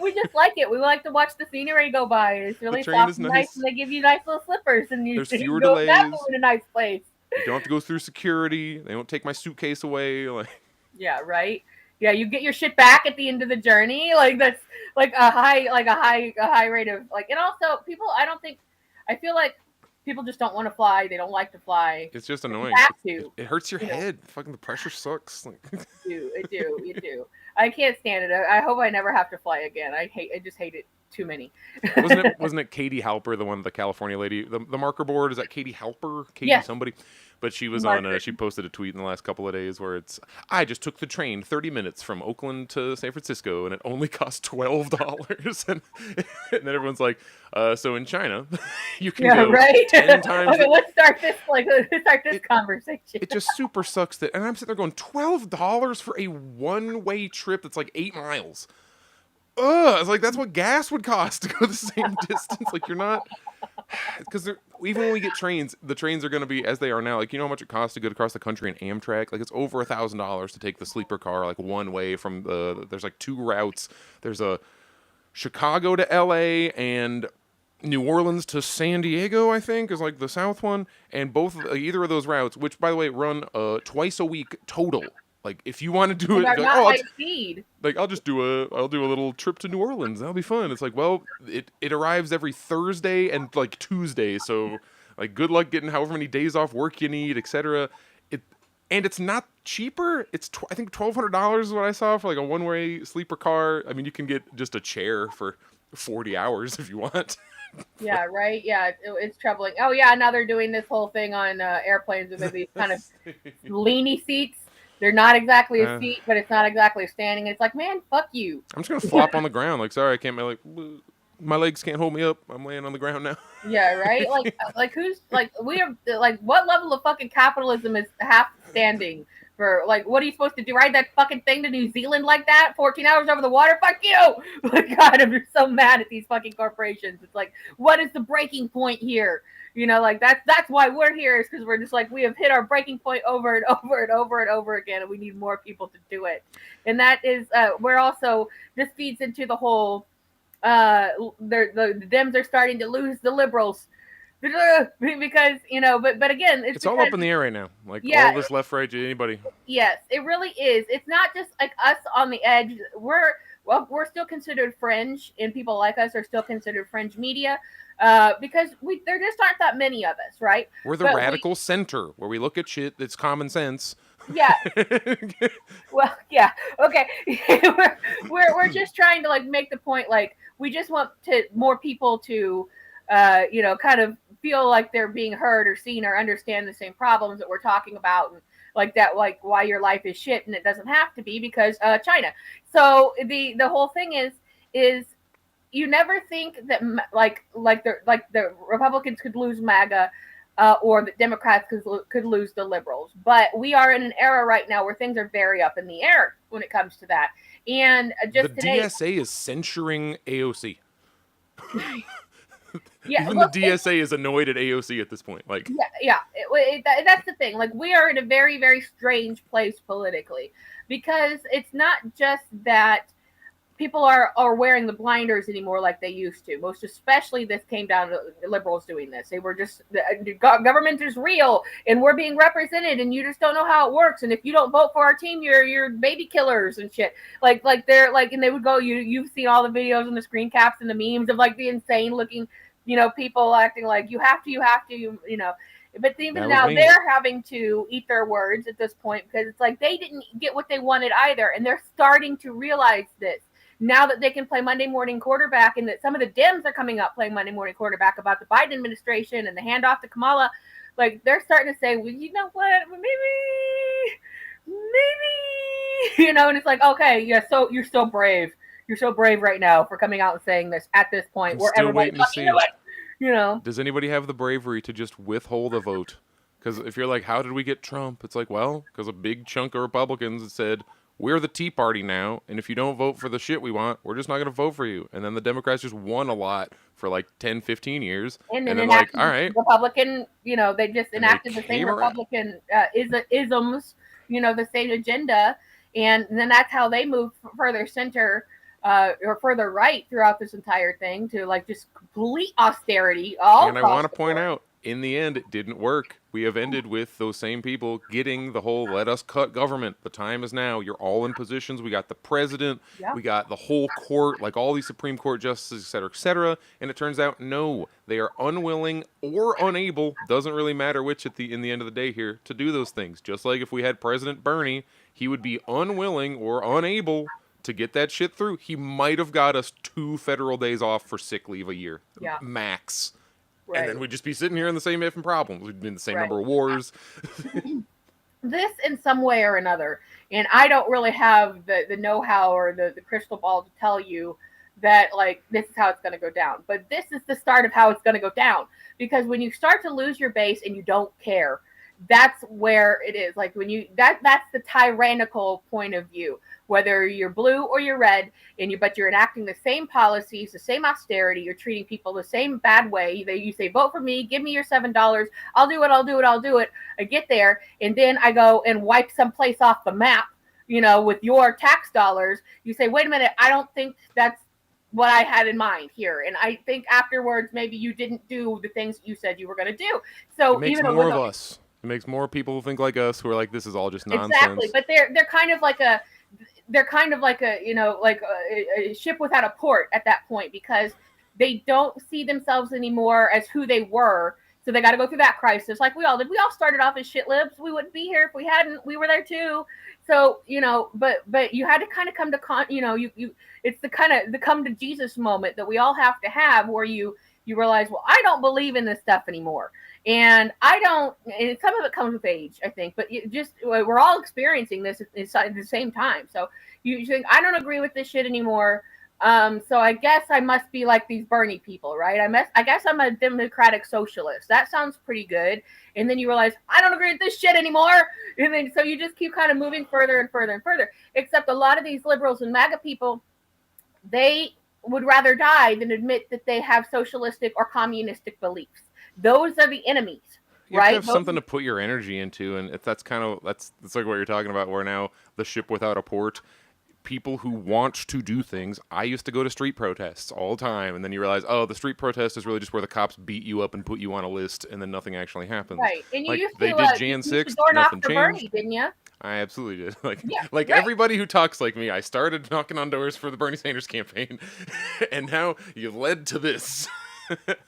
Speaker 5: we just like it. We like to watch the scenery go by. It's really soft and nice, and they give you nice little slippers, and
Speaker 4: there's
Speaker 5: you
Speaker 4: fewer
Speaker 5: go
Speaker 4: delays.
Speaker 5: in a nice place.
Speaker 4: You don't have to go through security. They don't take my suitcase away. Like,
Speaker 5: yeah, right. Yeah, you get your shit back at the end of the journey. Like that's like a high rate of like, and also I feel like people just don't want to fly. They don't like to fly.
Speaker 4: It's just annoying. It hurts your head. Fucking the pressure sucks.
Speaker 5: You do. I can't stand it. I hope I never have to fly again. I just hate it. too many.
Speaker 4: Wasn't it Katie Halper, the California lady, the marker board? Is that Katie Halper? Katie
Speaker 5: Yes.
Speaker 4: somebody? But she was
Speaker 5: Marker.
Speaker 4: on. She posted a tweet in the last couple of days where I just took the train 30 minutes from Oakland to San Francisco, and it only cost $12. and then everyone's like, so in China, you can go
Speaker 5: right.
Speaker 4: 10 times.
Speaker 5: Okay, let's start this conversation.
Speaker 4: It just super sucks that, and I'm sitting there going, $12 for a one-way trip that's like 8 miles. Ugh, it's like that's what gas would cost to go the same distance. Like, you're not, because even when we get trains, the trains are going to be as they are now. Like, you know how much it costs to go across the country in Amtrak? Like, it's over $1,000 to take the sleeper car, like one way from there's like 2 routes. There's a Chicago to LA and New Orleans to San Diego, I think, is like the south one. And either of those routes, which by the way run twice a week total. Like, if you want to do it,
Speaker 5: They're
Speaker 4: like,
Speaker 5: not high speed.
Speaker 4: Like, I'll do a little trip to New Orleans. That'll be fun. It's like, well, it arrives every Thursday and like Tuesday. So like, good luck getting however many days off work you need, etc. And it's not cheaper. It's I think $1,200 is what I saw for like a one-way sleeper car. I mean, you can get just a chair for 40 hours if you want.
Speaker 5: Yeah, right. Yeah, it's troubling. Oh yeah, now they're doing this whole thing on airplanes with these kind of leany seats. They're not exactly a seat, but it's not exactly standing. It's like, man, fuck you.
Speaker 4: I'm just gonna flop on the ground. Like, sorry, I can't. My legs can't hold me up. I'm laying on the ground now.
Speaker 5: Yeah, right. Like who's like we are like what level of fucking capitalism is half standing for? Like, what are you supposed to do? Ride that fucking thing to New Zealand like that? 14 hours over the water? Fuck you! Like, God, I'm just so mad at these fucking corporations. It's like, what is the breaking point here? You know, like that's why we're here, is because we're just like, we have hit our breaking point over and over and over and over again, and we need more people to do it. And that is we're also, this feeds into the whole the Dems are starting to lose the liberals because, you know, but again, it's
Speaker 4: all up in the air right now. Like, all this left, right, anybody. Yes,
Speaker 5: it really is. It's not just like us on the edge. We're still considered fringe, and people like us are still considered fringe media. Because there just aren't that many of us, right?
Speaker 4: We're the radical center, where we look at shit that's common sense.
Speaker 5: Yeah. Well, yeah. Okay. we're just trying to like make the point, like, we just want more people to, you know, kind of feel like they're being heard or seen or understand the same problems that we're talking about, and like that, like why your life is shit, and it doesn't have to be because China. So the whole thing is. You never think that like the Republicans could lose MAGA, or the Democrats could lose the liberals. But we are in an era right now where things are very up in the air when it comes to that. And just today,
Speaker 4: DSA is censuring AOC.
Speaker 5: Yeah,
Speaker 4: even the DSA is annoyed at AOC at this point. Like,
Speaker 5: that's the thing. Like, we are in a very, very strange place politically, because it's not just that people are wearing the blinders anymore like they used to. Most especially, this came down to liberals doing this. They were just, the government is real, and we're being represented, and you just don't know how it works. And if you don't vote for our team, you're baby killers and shit. Like they're like, and they would go, you've seen all the videos and the screen caps and the memes of like the insane looking, you know, people acting like you have to, you know. But even now, they're having to eat their words at this point, because it's like they didn't get what they wanted either, and they're starting to realize this. Now that they can play Monday morning quarterback, and that some of the Dems are coming up playing Monday morning quarterback about the Biden administration and the handoff to Kamala, like, they're starting to say, well, you know what, maybe, you know, and it's like, okay, yeah, so you're so brave. You're so brave right now for coming out and saying this at this point where everybody fucking knew it. You know?
Speaker 4: Does anybody have the bravery to just withhold a vote? Because if you're like, how did we get Trump? It's like, well, because a big chunk of Republicans said, we're the Tea Party now, and if you don't vote for the shit we want, we're just not going to vote for you. And then the Democrats just won a lot for like 10, 15 years.
Speaker 5: And
Speaker 4: then like, all right.
Speaker 5: Republican, you know, they just enacted the same Republican isms, you know, the same agenda. And then that's how they move further center or further right throughout this entire thing, to like just complete austerity. And
Speaker 4: I want to point out, in the end, it didn't work. We have ended with those same people getting the whole let us cut government. The time is now. You're all in positions. We got the president. Yeah. We got the whole court, like all these Supreme Court justices, et cetera, et cetera. And it turns out, no, they are unwilling or unable, doesn't really matter which in the end of the day here, to do those things. Just like if we had President Bernie, he would be unwilling or unable to get that shit through, he might have got us 2 federal days off for sick leave a year.
Speaker 5: Yeah.
Speaker 4: Max.
Speaker 5: Right.
Speaker 4: And then we'd just be sitting here in the same effing problems. We'd be in the same
Speaker 5: Right.
Speaker 4: number of wars.
Speaker 5: This in some way or another, and I don't really have the know-how or the crystal ball to tell you that like this is how it's going to go down, but this is the start of how it's going to go down, because when you start to lose your base and you don't care, that's where it is. Like when you that's the tyrannical point of view, whether you're blue or you're red, but you're enacting the same policies, the same austerity, you're treating people the same bad way. You say, vote for me, give me your $7, I'll do it. I get there, and then I go and wipe someplace off the map, with your tax dollars. You say, wait a minute, I don't think that's what I had in mind here. And I think afterwards, maybe you didn't do the things you said you were going to do. So
Speaker 4: it makes
Speaker 5: even
Speaker 4: more of us. It makes more people think like us who are like, this is all just nonsense.
Speaker 5: Exactly. But they're kind of like a a ship without a port at that point, because they don't see themselves anymore as who they were. So they got to go through that crisis like we all did. We all started off as shit libs. We wouldn't be here if we hadn't. We were there too. So, but you had to kind of come to it's the come to Jesus moment that we all have to have, where you realize, well, I don't believe in this stuff anymore. And and some of it comes with age, I think, but we're all experiencing this at the same time. So you think, I don't agree with this shit anymore. So I guess I must be like these Bernie people, right? I guess I'm a democratic socialist. That sounds pretty good. And then you realize, I don't agree with this shit anymore. And then, so you just keep kind of moving further and further and further, except a lot of these liberals and MAGA people, they would rather die than admit that they have socialistic or communistic beliefs. Those are the enemies,
Speaker 4: you
Speaker 5: right?
Speaker 4: have to have something to put your energy into, and that's like what you're talking about, where now the ship without a port, people who want to do things. I used to go to street protests all the time, and then you realize, oh, the street protest is really just where the cops beat you up and put you on a list, and then nothing actually happens.
Speaker 5: Right, and you used to,
Speaker 4: they did Jan 6th, nothing changed.
Speaker 5: Bernie, didn't you?
Speaker 4: I absolutely did.
Speaker 5: Right.
Speaker 4: Everybody who talks like me, I started knocking on doors for the Bernie Sanders campaign, and now you've led to this.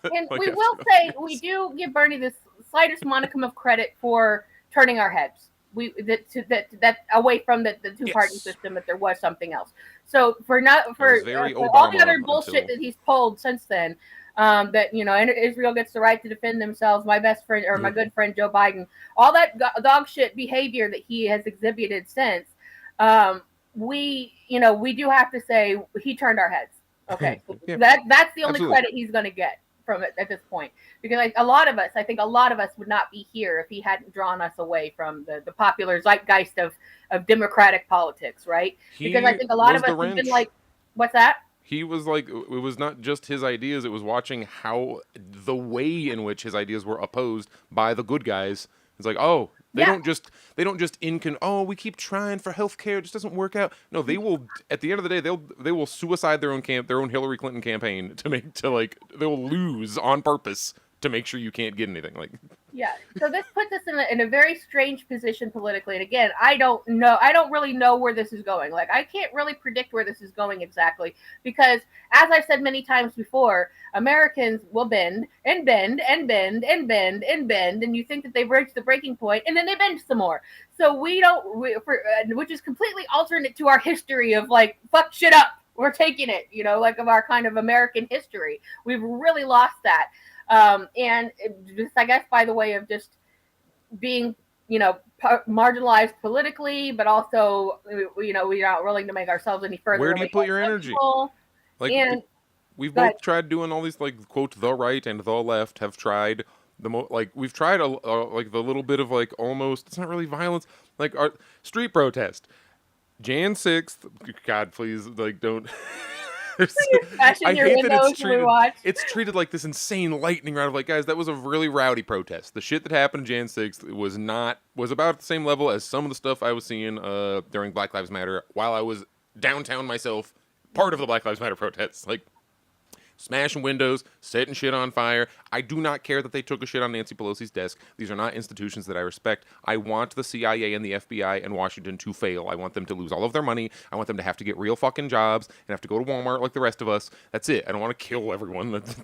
Speaker 5: And we will say, we do give Bernie the slightest modicum of credit for turning our heads. That away from the two-party system, that there was something else. So for all the other bullshit that he's pulled since then, that Israel gets the right to defend themselves, my best friend or my good friend Joe Biden, all that dog shit behavior that he has exhibited since, we do have to say he turned our heads. Okay, yeah. That's the only credit he's going to get from it at this point, because I think a lot of us would not be here if he hadn't drawn us away from the popular zeitgeist of democratic politics, right? Because I think a lot of us have been like, what's that?
Speaker 4: He was like, it was not just his ideas, it was watching how the way in which his ideas were opposed by the good guys. It's like, oh, they don't just we keep trying for healthcare, it just doesn't work out. No, they will, at the end of the day, they will suicide their own Hillary Clinton campaign they will lose on purpose to make sure you can't get anything.
Speaker 5: Yeah. So this puts us in a very strange position politically. And again, I don't really know where this is going. I can't really predict where this is going exactly, because as I've said many times before, Americans will bend and bend and bend and bend and bend, and you think that they've reached the breaking point, and then they bend some more. So which is completely alternate to our history of fuck shit up. We're taking it, of our kind of American history. We've really lost that. And just, I guess, by the way of just being, marginalized politically, but also, we are not willing to make ourselves any further.
Speaker 4: Where do you put your energy? We've both tried doing all these, quote, the right and the left have tried we've tried the little bit of almost, it's not really violence, our street protest. Jan 6th, God, please, don't. I hate that it's treated like this insane lightning round of guys, that was a really rowdy protest. The shit that happened Jan 6th was about the same level as some of the stuff I was seeing during Black Lives Matter while I was downtown myself, part of the Black Lives Matter protests. Smashing windows, setting shit on fire. I do not care that they took a shit on Nancy Pelosi's desk. These are not institutions that I respect. I want the CIA and the FBI and Washington to fail. I want them to lose all of their money. I want them to have to get real fucking jobs and have to go to Walmart like the rest of us. That's it. I don't want to kill everyone. That's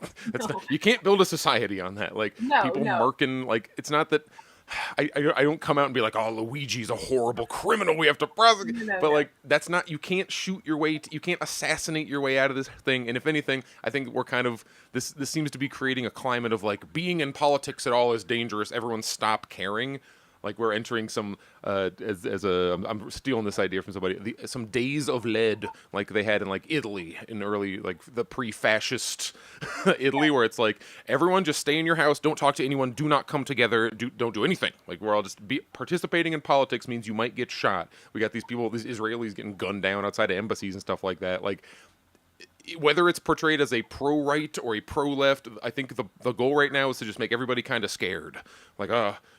Speaker 4: not, you can't build a society on that. People murking. It's not that I don't come out and be like, oh, Luigi's a horrible criminal, we have to prosecute.
Speaker 5: No,
Speaker 4: But
Speaker 5: no.
Speaker 4: like, that's not, you can't shoot your way, you can't assassinate your way out of this thing. And if anything, I think we're kind of, this seems to be creating a climate of like, being in politics at all is dangerous. Everyone stop caring. Like we're entering some, I'm stealing this idea from somebody, some days of lead like they had in like Italy in early, like the pre-fascist Italy, where it's like, everyone just stay in your house, don't talk to anyone, do not come together, don't do anything. Like we're all just participating in politics means you might get shot. We got these people, these Israelis getting gunned down outside of embassies and stuff like that. Like, whether it's portrayed as a pro-right or a pro-left, I think the goal right now is to just make everybody kind of scared. Like,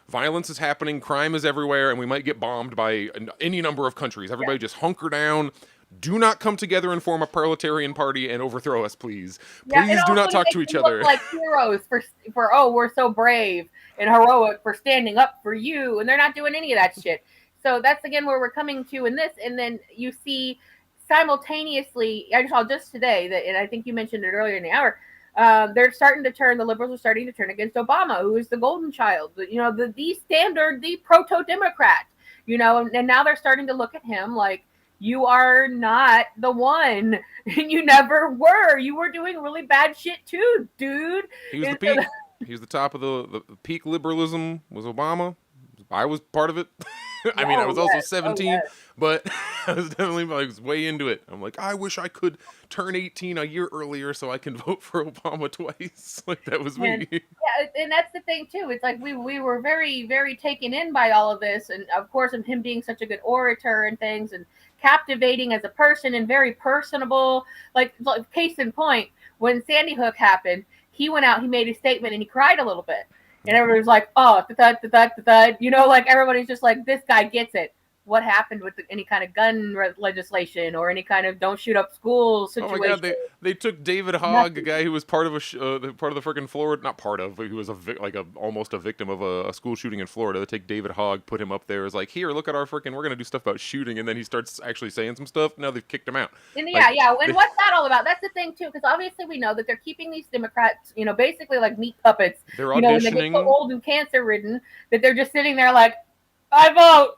Speaker 4: violence is happening, crime is everywhere, and we might get bombed by any number of countries. Everybody just hunker down. Do not come together and form a proletarian party and overthrow us, please. Please do not talk to each other.
Speaker 5: Like heroes for oh, we're so brave and heroic for standing up for you, and they're not doing any of that shit. So that's again where we're coming to in this, and then you see simultaneously, I saw just today that, and I think you mentioned it earlier in the hour, they're starting to turn, the liberals are starting to turn against Obama, who is the golden child, the proto-Democrat, and now they're starting to look at him like, you are not the one, and you never were. You were doing really bad shit too, dude.
Speaker 4: He was the peak. He was the top of the peak liberalism was Obama. I was part of it. I mean, I was also 17, but I was definitely way into it. I'm like, I wish I could turn 18 a year earlier so I can vote for Obama twice. Like, that was me.
Speaker 5: Yeah, and that's the thing, too. It's like we were very, very taken in by all of this. And, of course, of him being such a good orator and things and captivating as a person and very personable. Like case in point, when Sandy Hook happened, he went out, he made a statement, and he cried a little bit. And everybody was like, oh, like everybody's just like, this guy gets it. What happened with any kind of gun legislation or any kind of don't shoot up schools situation?
Speaker 4: Oh my God, they took David Hogg, a guy who was part of the freaking Florida, not part of, but he was almost a victim of a school shooting in Florida. They take David Hogg, put him up there as like, here, look at our freaking, we're gonna do stuff about shooting, and then he starts actually saying some stuff. Now they've kicked him out.
Speaker 5: And and what's that all about? That's the thing too, because obviously we know that they're keeping these Democrats, basically like meat puppets.
Speaker 4: They're auditioning.
Speaker 5: When they get so old and cancer ridden that they're just sitting there like, I vote,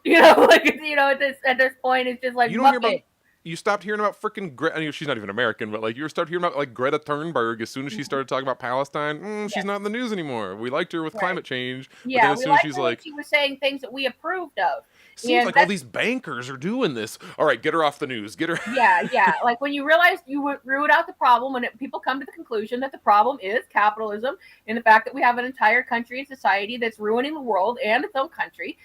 Speaker 5: at this point, it's just like,
Speaker 4: you don't hear about, you stopped hearing about freaking she's not even American, but like you started hearing about like Greta Thunberg as soon as she started talking about Palestine. She's not in the news anymore. We liked her with climate change.
Speaker 5: Yeah,
Speaker 4: but then as soon as she's like,
Speaker 5: she was saying things that we approved of.
Speaker 4: Seems like all these bankers are doing this. All right, get her off the news. Get her.
Speaker 5: Yeah. Like when you realize you root out the problem, when people come to the conclusion that the problem is capitalism and the fact that we have an entire country and society that's ruining the world and its own country.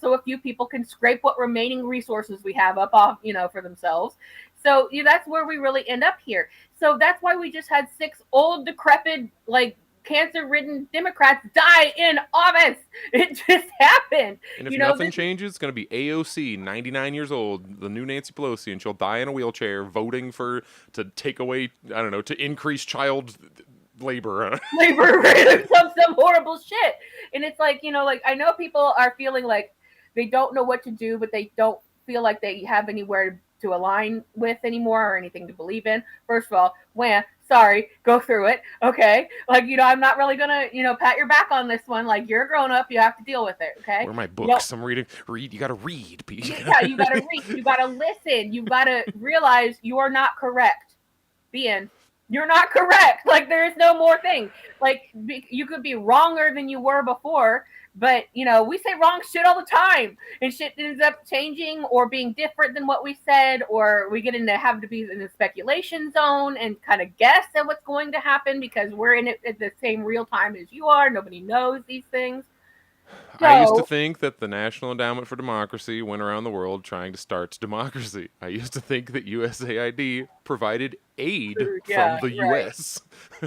Speaker 5: So a few people can scrape what remaining resources we have up off, for themselves. So that's where we really end up here. So that's why we just had 6 old, decrepit, like cancer-ridden Democrats die in office. It just happened.
Speaker 4: And if nothing changes, it's going to be AOC, 99 years old, the new Nancy Pelosi, and she'll die in a wheelchair voting to take away, I don't know, to increase child labor.
Speaker 5: Labor rate or some horrible shit. And it's like, I know people are feeling like they don't know what to do, but they don't feel like they have anywhere to align with anymore or anything to believe in. First of all, sorry, go through it. Okay. Like, I'm not really going to, pat your back on this one. Like, you're a grown up. You have to deal with it. Okay.
Speaker 4: Where are my books? I'm reading. Read. You got to read, Pete.
Speaker 5: Yeah, you got to read. You got to listen. You got to realize you are not correct. The end. You're not correct. Like, there is no more thing. Like, you could be wronger than you were before. But, we say wrong shit all the time, and shit ends up changing or being different than what we said, or we get into having to be in the speculation zone and kind of guess at what's going to happen because we're in it at the same real time as you are. Nobody knows these things.
Speaker 4: I used to think that the National Endowment for Democracy went around the world trying to start democracy. I used to think that USAID provided aid from the U.S.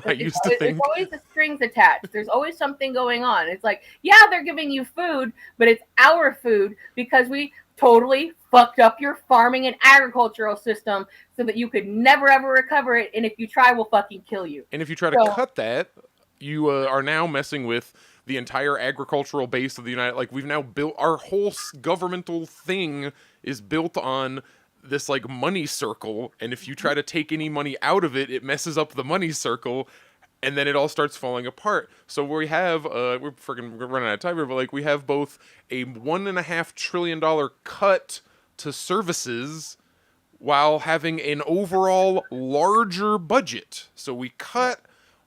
Speaker 4: I used to think...
Speaker 5: There's always the strings attached. There's always something going on. It's like, yeah, they're giving you food, but it's our food because we totally fucked up your farming and agricultural system so that you could never, ever recover it. And if you try, we'll fucking kill you.
Speaker 4: And if you try to cut that, you are now messing with the entire agricultural base of the United... Like, we've now built... Our whole governmental thing is built on this, like, money circle, and if you try to take any money out of it, it messes up the money circle. and then it all starts falling apart. So we have we're running out of time here, but like we have both a $1.5 trillion cut to services while having an overall larger budget. So we cut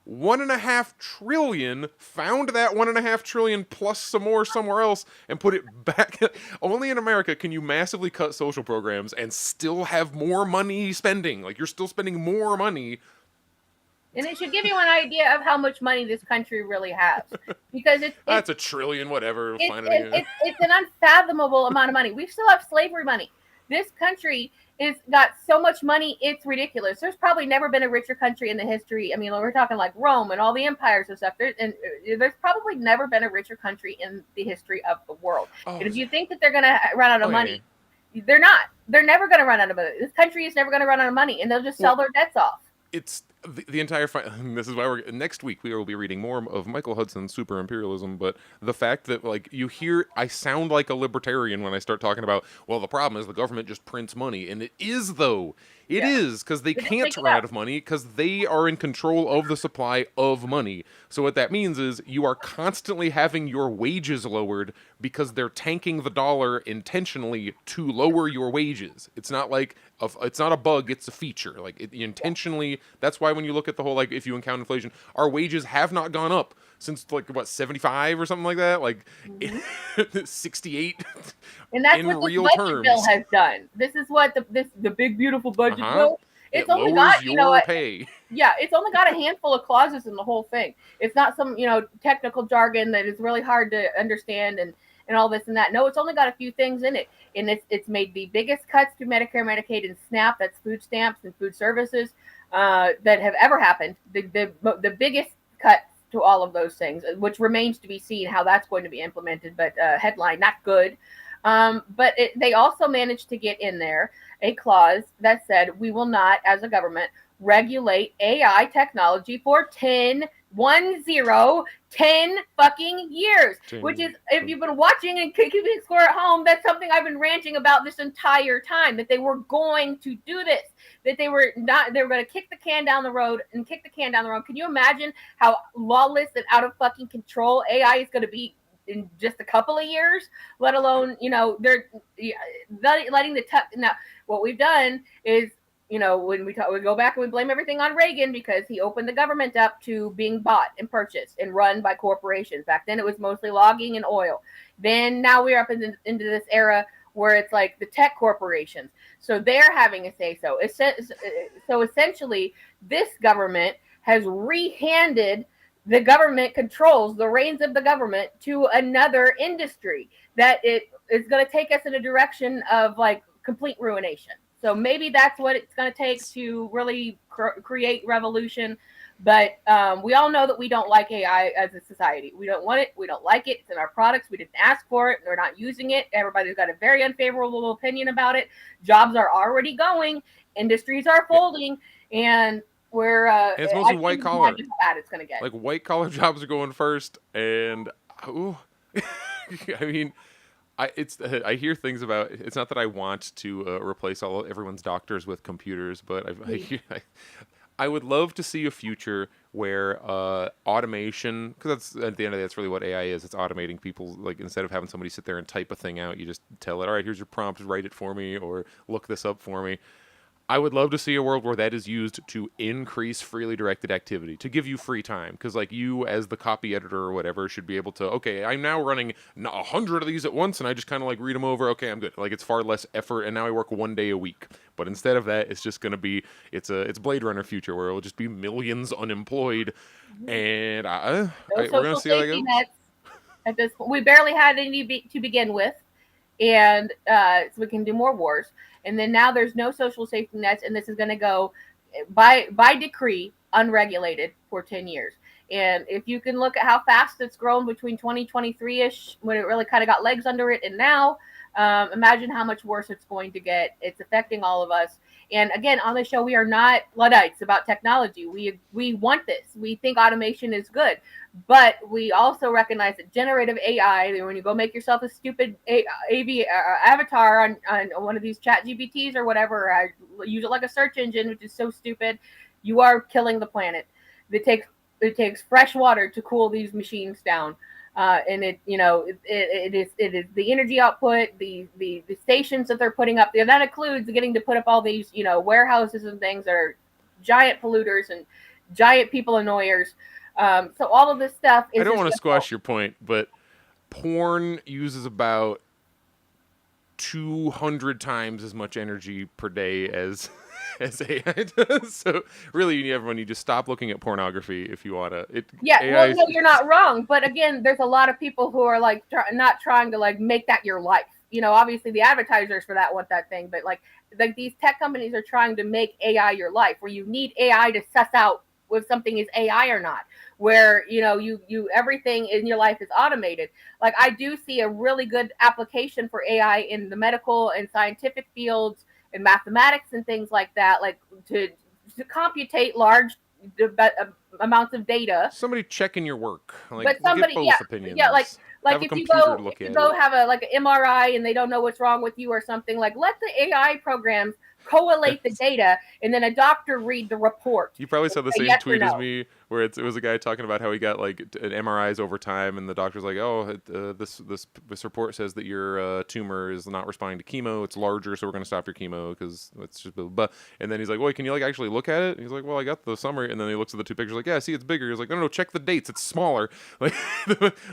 Speaker 4: 1.5 trillion, found that 1.5 trillion plus some more somewhere else, and put it back. Only in America can you massively cut social programs and still have more money spending. Like, you're still spending more money.
Speaker 5: And it should give you an idea of how much money this country really has, because
Speaker 4: That's $1 trillion, whatever.
Speaker 5: It's an unfathomable amount of money. We still have slavery money. This country is got so much money, it's ridiculous. There's probably never been a richer country in the history. I mean, we're talking like Rome and all the empires and stuff. There's probably never been a richer country in the history of the world. And if you think that they're going to run out of money, they're not. They're never going to run out of money. This country is never going to run out of money, and they'll just sell their debts off.
Speaker 4: It's the entire this is why next week we will be reading more of Michael Hudson's Super Imperialism. But the fact that, like, you hear I sound like a libertarian when I start talking about, well, the problem is the government just prints money, and it is, though. It is, because they can't run out of money, because they are in control of the supply of money. So what that means is you are constantly having your wages lowered because they're tanking the dollar intentionally to lower your wages. It's not like it's not a bug, it's a feature. Like, it intentionally. That's why when you look at the whole, like, if you count inflation, our wages have not gone up since, like, what, 75 or something like that, like 68.
Speaker 5: And that's what this budget bill has done. This is what the big beautiful budget bill. It's only got,
Speaker 4: pay.
Speaker 5: Yeah, it's only got a handful of clauses in the whole thing. It's not some, technical jargon that is really hard to understand and all this and that. No, it's only got a few things in it. And it's made the biggest cuts to Medicare, Medicaid, and SNAP, that's food stamps and food services, that have ever happened. The biggest cuts to all of those things, which remains to be seen how that's going to be implemented. But headline, not good. But they also managed to get in there a clause that said we will not, as a government, regulate AI technology for 10 fucking years. Which is, if you've been watching and keeping score at home, that's something I've been ranting about this entire time, that they were going to do this, that they were going to kick the can down the road. Can you imagine how lawless and out of fucking control AI is going to be in just a couple of years, let alone, they're letting now what we've done is, when we go back and we blame everything on Reagan because he opened the government up to being bought and purchased and run by corporations. Back then it was mostly logging and oil. Then now we're up into this era where it's like the tech corporations. So they're having a say so. So essentially this government has rehanded the government controls the reins of the government to another industry that it is going to take us in a direction of like complete ruination. So maybe that's what it's going to take to really create revolution. But we all know that we don't like AI as a society. We don't want it. We don't like it. It's in our products. We didn't ask for it. They're not using it. Everybody's got a very unfavorable opinion about it. Jobs are already going. Industries are folding. And it's
Speaker 4: mostly white collar.
Speaker 5: Bad it's gonna get.
Speaker 4: Like, white collar jobs are going first, and I mean, I hear things about. It's not that I want to replace everyone's doctors with computers, but I would love to see a future where automation, because that's at the end of the day, that's really what AI is. It's automating people. Like, instead of having somebody sit there and type a thing out, you just tell it, all right, here's your prompt, write it for me, or look this up for me. I would love to see a world where that is used to increase freely directed activity, to give you free time. Because, like, you as the copy editor or whatever should be able to, okay, I'm now running 100 of these at once, and I just kind of like read them over. Okay, I'm good. Like, it's far less effort, and now I work 1 day a week. But instead of that, it's just going to be, it's Blade Runner future where it will just be millions unemployed. And we're going to see how that goes.
Speaker 5: At this point, we barely had any to begin with. And so we can do more wars. And then now there's no social safety nets, and this is going to go by decree unregulated for 10 years. And if you can look at how fast it's grown between 2023-ish, when it really kind of got legs under it, and now, imagine how much worse it's going to get. It's affecting all of us. And again, on the show, we are not Luddites about technology. We want this. We think automation is good. But we also recognize that generative AI, when you go make yourself a stupid avatar on one of these chat GPTs or whatever, I use it like a search engine, which is so stupid, you are killing the planet. It takes fresh water to cool these machines down. And it is the energy output, the stations that they're putting up there. That includes getting to put up all these, warehouses and things that are giant polluters and giant people annoyers. So all of this stuff is.
Speaker 4: I don't want to squash your point, but porn uses about 200 times as much energy per day as AI does. So really, everyone, you just stop looking at pornography if you want to.
Speaker 5: Well, no, you're not wrong. But again, there's a lot of people who are like not trying to like make that your life. Obviously the advertisers for that want that thing, but like these tech companies are trying to make AI your life, where you need AI to suss out if something is AI or not, where you everything in your life is automated. Like I do see a really good application for AI in the medical and scientific fields and mathematics and things like that, like to computate large amounts of data.
Speaker 4: Somebody checking your work, like,
Speaker 5: but somebody,
Speaker 4: get both opinions.
Speaker 5: Like if you go have an MRI and they don't know what's wrong with you or something, like let the AI programs collate the data and then a doctor read the report.
Speaker 4: You probably saw the same tweet as me, where it was a guy talking about how he got like an MRIs over time, and the doctor's like, "Oh, this report says that your tumor is not responding to chemo. It's larger, so we're going to stop your chemo because it's just blah, blah." And then he's like, "Wait, can you like actually look at it?" And he's like, "Well, I got the summary." And then he looks at the two pictures, like, "Yeah, see, it's bigger." He's like, "No, check the dates. It's smaller." Like,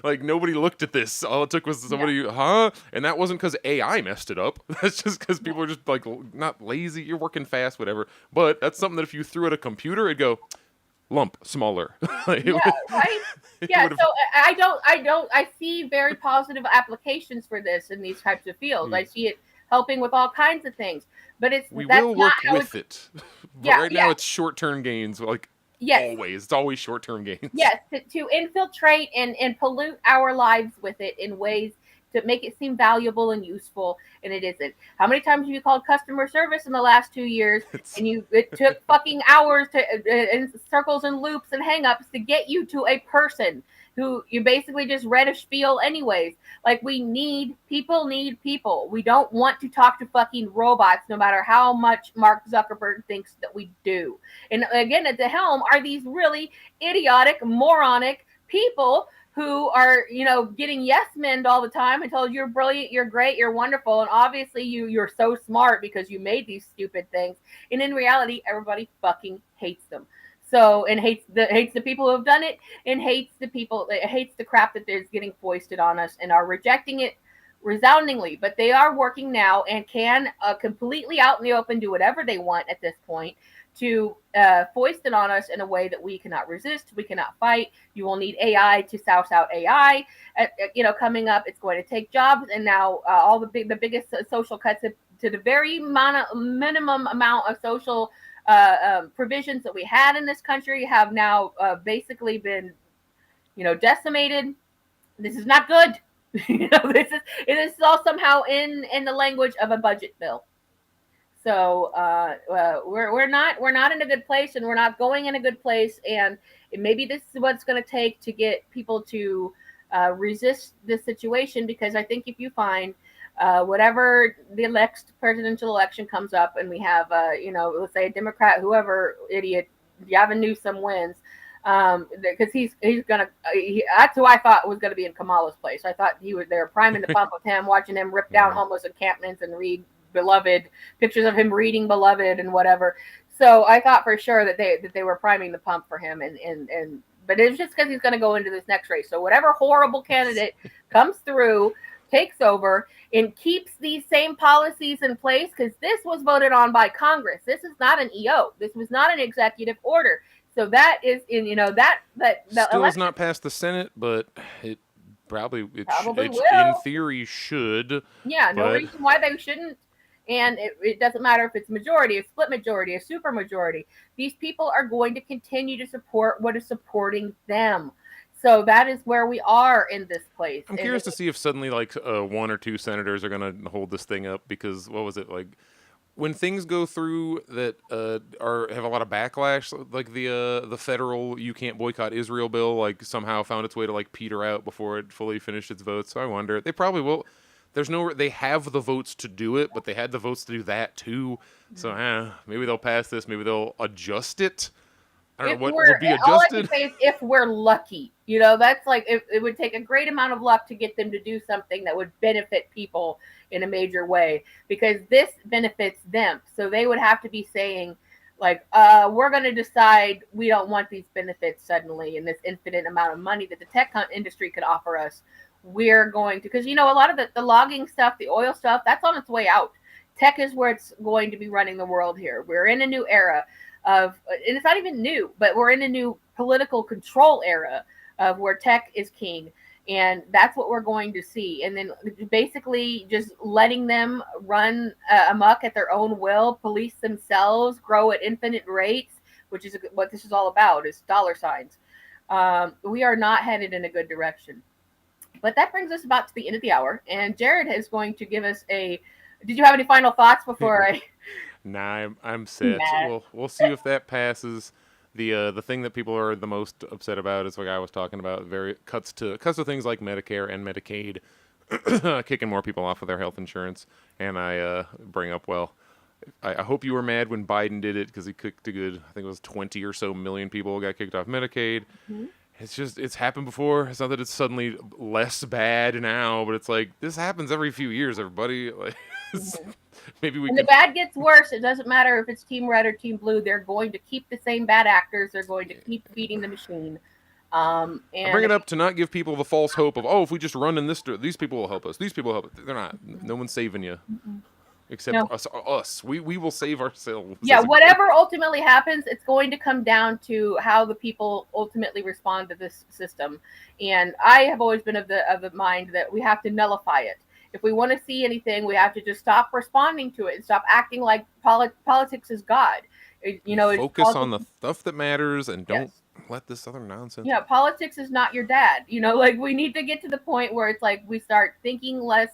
Speaker 4: like nobody looked at this. All it took was somebody, and that wasn't because AI messed it up. That's just because people are just like not lazy. You're working fast, whatever. But that's something that if you threw at a computer, it'd go lump smaller. Right?
Speaker 5: Yeah. So I see very positive applications for this in these types of fields. I see it helping with all kinds of things. But
Speaker 4: we will work with it. But now it's short-term gains. Like always, it's always short-term gains.
Speaker 5: Yes, to infiltrate and pollute our lives with it in ways to make it seem valuable and useful, and it isn't. How many times have you called customer service in the last 2 years, and it took fucking hours in circles and loops and hang-ups to get you to a person who you basically just read a spiel anyways? Like, people need people. We don't want to talk to fucking robots, no matter how much Mark Zuckerberg thinks that we do. And again, at the helm are these really idiotic, moronic people who are, getting yes men all the time and told you're brilliant, you're great, you're wonderful, and obviously you're so smart because you made these stupid things. And in reality, everybody fucking hates them. So, and hates the people who have done it, and hates the crap that is getting foisted on us, and are rejecting it resoundingly. But they are working now and can completely out in the open do whatever they want at this point to foist it on us in a way that we cannot resist, we cannot fight. You will need AI to souse out AI. Coming up, it's going to take jobs, and now all the biggest social cuts to the very minimum amount of social provisions that we had in this country have now basically been, decimated. This is not good. This is all somehow in the language of a budget bill. So we're not in a good place, and we're not going in a good place. And maybe this is what it's going to take to get people to resist this situation, because I think if you find whatever the next presidential election comes up, and we have let's say a Democrat, whoever idiot Gavin Newsom wins, because he's gonna that's who I thought was gonna be in Kamala's place. I thought they were priming the pump with him, watching him rip down homeless encampments and read Beloved, pictures of him reading Beloved and whatever. So I thought for sure that they were priming the pump for him, but it's just because he's going to go into this next race. So whatever horrible candidate comes through, takes over, and keeps these same policies in place, because this was voted on by Congress. This is not an EO. This was not an executive order. So that is that
Speaker 4: still has not passed the Senate, but it probably
Speaker 5: will.
Speaker 4: In theory should.
Speaker 5: Yeah, no reason why they shouldn't. And it doesn't matter if it's majority, a split majority, a super majority. These people are going to continue to support what is supporting them. So that is where we are in this place.
Speaker 4: I'm curious to see if suddenly like one or two senators are going to hold this thing up, because what was it like when things go through that have a lot of backlash, like the federal "you can't boycott Israel" bill, like somehow found its way to like peter out before it fully finished its votes. So I wonder, they probably will. They have the votes to do it, but they had the votes to do that too. So maybe they'll pass this. Maybe they'll adjust it. I don't
Speaker 5: if
Speaker 4: know what
Speaker 5: we're
Speaker 4: will be
Speaker 5: all I can
Speaker 4: adjusted.
Speaker 5: say is if we're lucky, you know, that's like it would take a great amount of luck to get them to do something that would benefit people in a major way, because this benefits them. So they would have to be saying, like, we're going to decide we don't want these benefits suddenly and this infinite amount of money that the tech industry could offer us. We're going to, because, you know, a lot of the logging stuff, the oil stuff, that's on its way out. Tech is where it's going to be running the world here. We're in a new era of, and it's not even new, but we're in a new political control era of where tech is king. And that's what we're going to see. And then basically just letting them run amok at their own will, police themselves, grow at infinite rates, which is what this is all about, is dollar signs. We are not headed in a good direction. But that brings us about to the end of the hour. And Jared is going to give us a, did you have any final thoughts before I?
Speaker 4: Nah, I'm set.
Speaker 5: Nah.
Speaker 4: We'll see if that passes. The thing that people are the most upset about is like I was talking about. Very cuts to things like Medicare and Medicaid, kicking more people off of their health insurance. And I bring up, well, I hope you were mad when Biden did it, because he kicked a good, I think it was 20 or so million people got kicked off Medicaid.
Speaker 5: Mhm.
Speaker 4: It's happened before. It's not that it's suddenly less bad now, but it's like this happens every few years. Everybody, like, maybe we
Speaker 5: When
Speaker 4: could.
Speaker 5: the bad gets worse, it doesn't matter if it's Team Red or Team Blue. They're going to keep the same bad actors. They're going to keep feeding the machine.
Speaker 4: I bring
Speaker 5: And
Speaker 4: it up to not give people the false hope of, oh, if we just run in this, these people will help us. These people will help us. They're not. No one's saving you except
Speaker 5: No.
Speaker 4: us. We will save ourselves.
Speaker 5: Yeah,
Speaker 4: as a
Speaker 5: whatever ultimately happens, it's going to come down to how the people ultimately respond to this system. And I have always been of the mind that we have to nullify it. If we want to see anything, we have to just stop responding to it and stop acting like politics is God. You know,
Speaker 4: focus on the stuff that matters and don't
Speaker 5: yes.
Speaker 4: let this other nonsense.
Speaker 5: Yeah, politics is not your dad. You know, like we need to get to the point where it's like we start thinking less,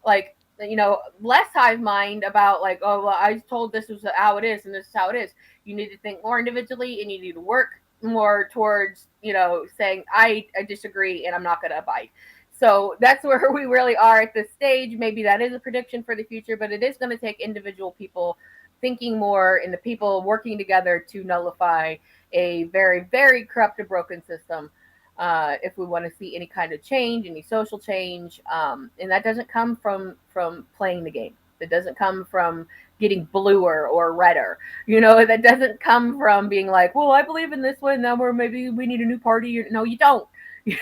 Speaker 5: like, you know, less hive mind about like, oh, well, I was told this was how it is and this is how it is. You need to think more individually, and you need to work more towards, you know, saying I disagree and I'm not going to abide. So that's where we really are at this stage. Maybe that is a prediction for the future, but it is going to take individual people thinking more and the people working together to nullify a very, very corrupt and broken system. If we want to see any kind of change, any social change, and that doesn't come from playing the game. That doesn't come from getting bluer or redder. You know, that doesn't come from being like, well, I believe in this one, now maybe we need a new party. No, you don't.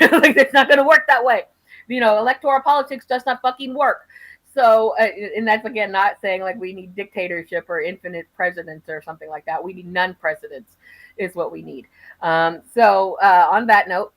Speaker 5: Like, it's not going to work that way. You know, electoral politics does not fucking work. So, and that's again not saying like we need dictatorship or infinite presidents or something like that. We need none presidents, is what we need. On that note,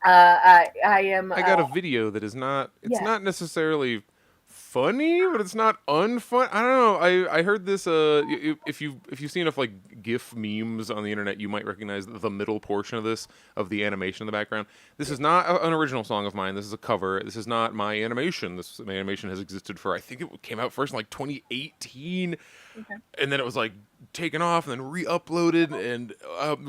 Speaker 5: I am.
Speaker 4: I got a video that is not. It's
Speaker 5: Yeah.
Speaker 4: not necessarily funny, but it's not unfun. I don't know. I heard this. If you've seen enough like GIF memes on the internet, you might recognize the middle portion of this, of the animation in the background. This is not an original song of mine. This is a cover. This is not my animation. My animation has existed for, I think it came out first in like 2018.
Speaker 5: Okay.
Speaker 4: And then it was like taken off and then re-uploaded, and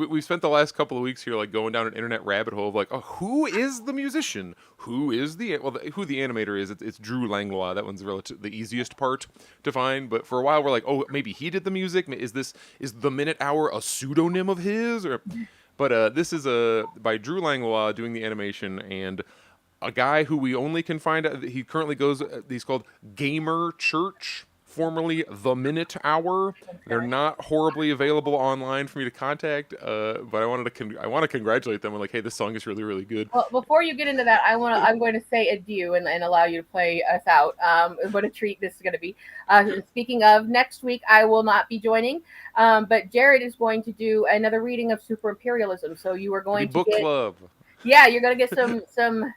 Speaker 4: we spent the last couple of weeks here like going down an internet rabbit hole of like, oh, who is the musician? Who is who the animator is? It's Drew Langlois. That one's the easiest part to find. But for a while we're like, oh, maybe he did the music. Is the Minute Hour a pseudonym of his? But this is by Drew Langlois doing the animation, and a guy who we only can find out. He currently goes. He's called Gamer Church, formerly The Minute Hour. They're not horribly available online for me to contact, but I want to congratulate them. I'm like, hey, this song is really, really good.
Speaker 5: Well, before you get into that, I'm going to say adieu and allow you to play us out. What a treat this is going to be. Speaking of, next week I will not be joining, but Jared is going to do another reading of Super Imperialism. So you are going to
Speaker 4: book
Speaker 5: get
Speaker 4: club.
Speaker 5: Yeah, you're going to get some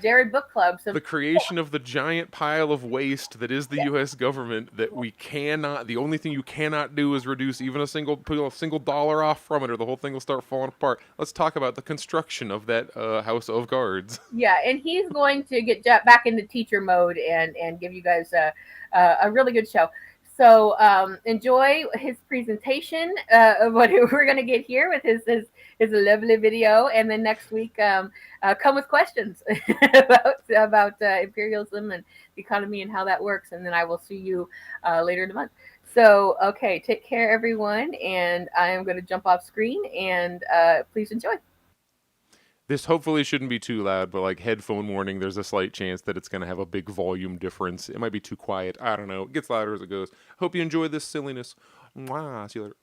Speaker 5: Jared book club.
Speaker 4: The creation of the giant pile of waste that is the U.S. government that we cannot. The only thing you cannot do is reduce even a single dollar off from it, or the whole thing will start falling apart. Let's talk about the construction of that House of Guards.
Speaker 5: Yeah, and he's going to get back into teacher mode and give you guys a really good show. So enjoy his presentation of what we're going to get here with his lovely video, and then next week come with questions about imperialism and the economy and how that works, and then I will see you later in the month. So, okay, take care, everyone, and I am going to jump off screen, and please enjoy.
Speaker 4: This hopefully shouldn't be too loud, but like headphone warning, there's a slight chance that it's going to have a big volume difference. It might be too quiet. I don't know. It gets louder as it goes. Hope you enjoy this silliness. Mwah. See you later.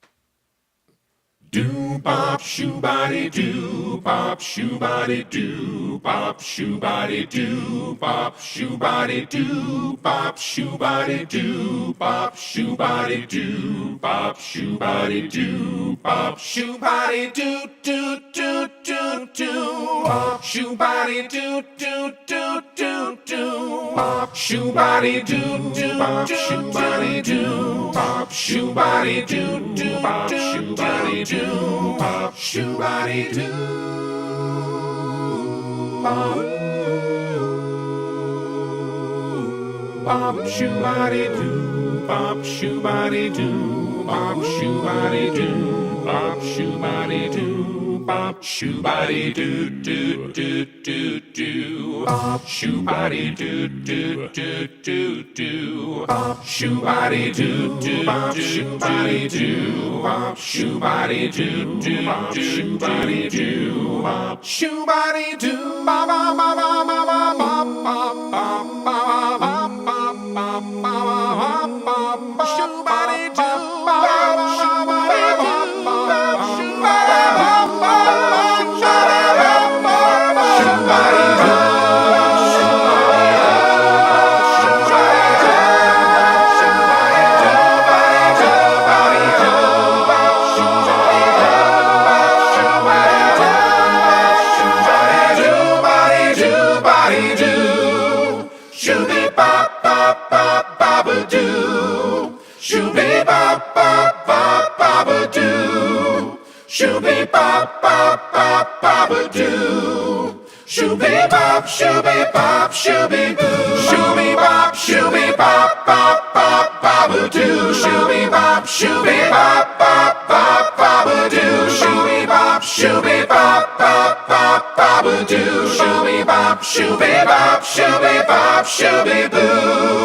Speaker 2: Do bop shoe body do bop shoe body do bop shoe body do bop shoe body do bop shoe body do bop shoe body do bop shoe body do bop shoe body do do do do do bop shoe body do do do do do bop shoe body do do bop shoe body do bop shoe body do do bop shoe body do pop shoe body do pop shoe body do pop shoe body do pop shoe body do pop shoe body do pop shoe body do do do do do pop shoe body do do do do do pop shoe body do do pop shoe body do pop shoe body do do pop shoe body do pop shoe body do ba ba ba ba ba ba ba ba ba ba ba ba shoe body do ba ba shoe body do shoe Shooby bop bop bop bop doo. Shooby bop shooby bop shooby boo. Shooby bop shooby bop bop bop bop doo. Shooby bop shooby bop bop bop bop doo. Shooby bop shooby bop bop bop bop doo. Shooby bop shooby bop shooby bop shooby boo.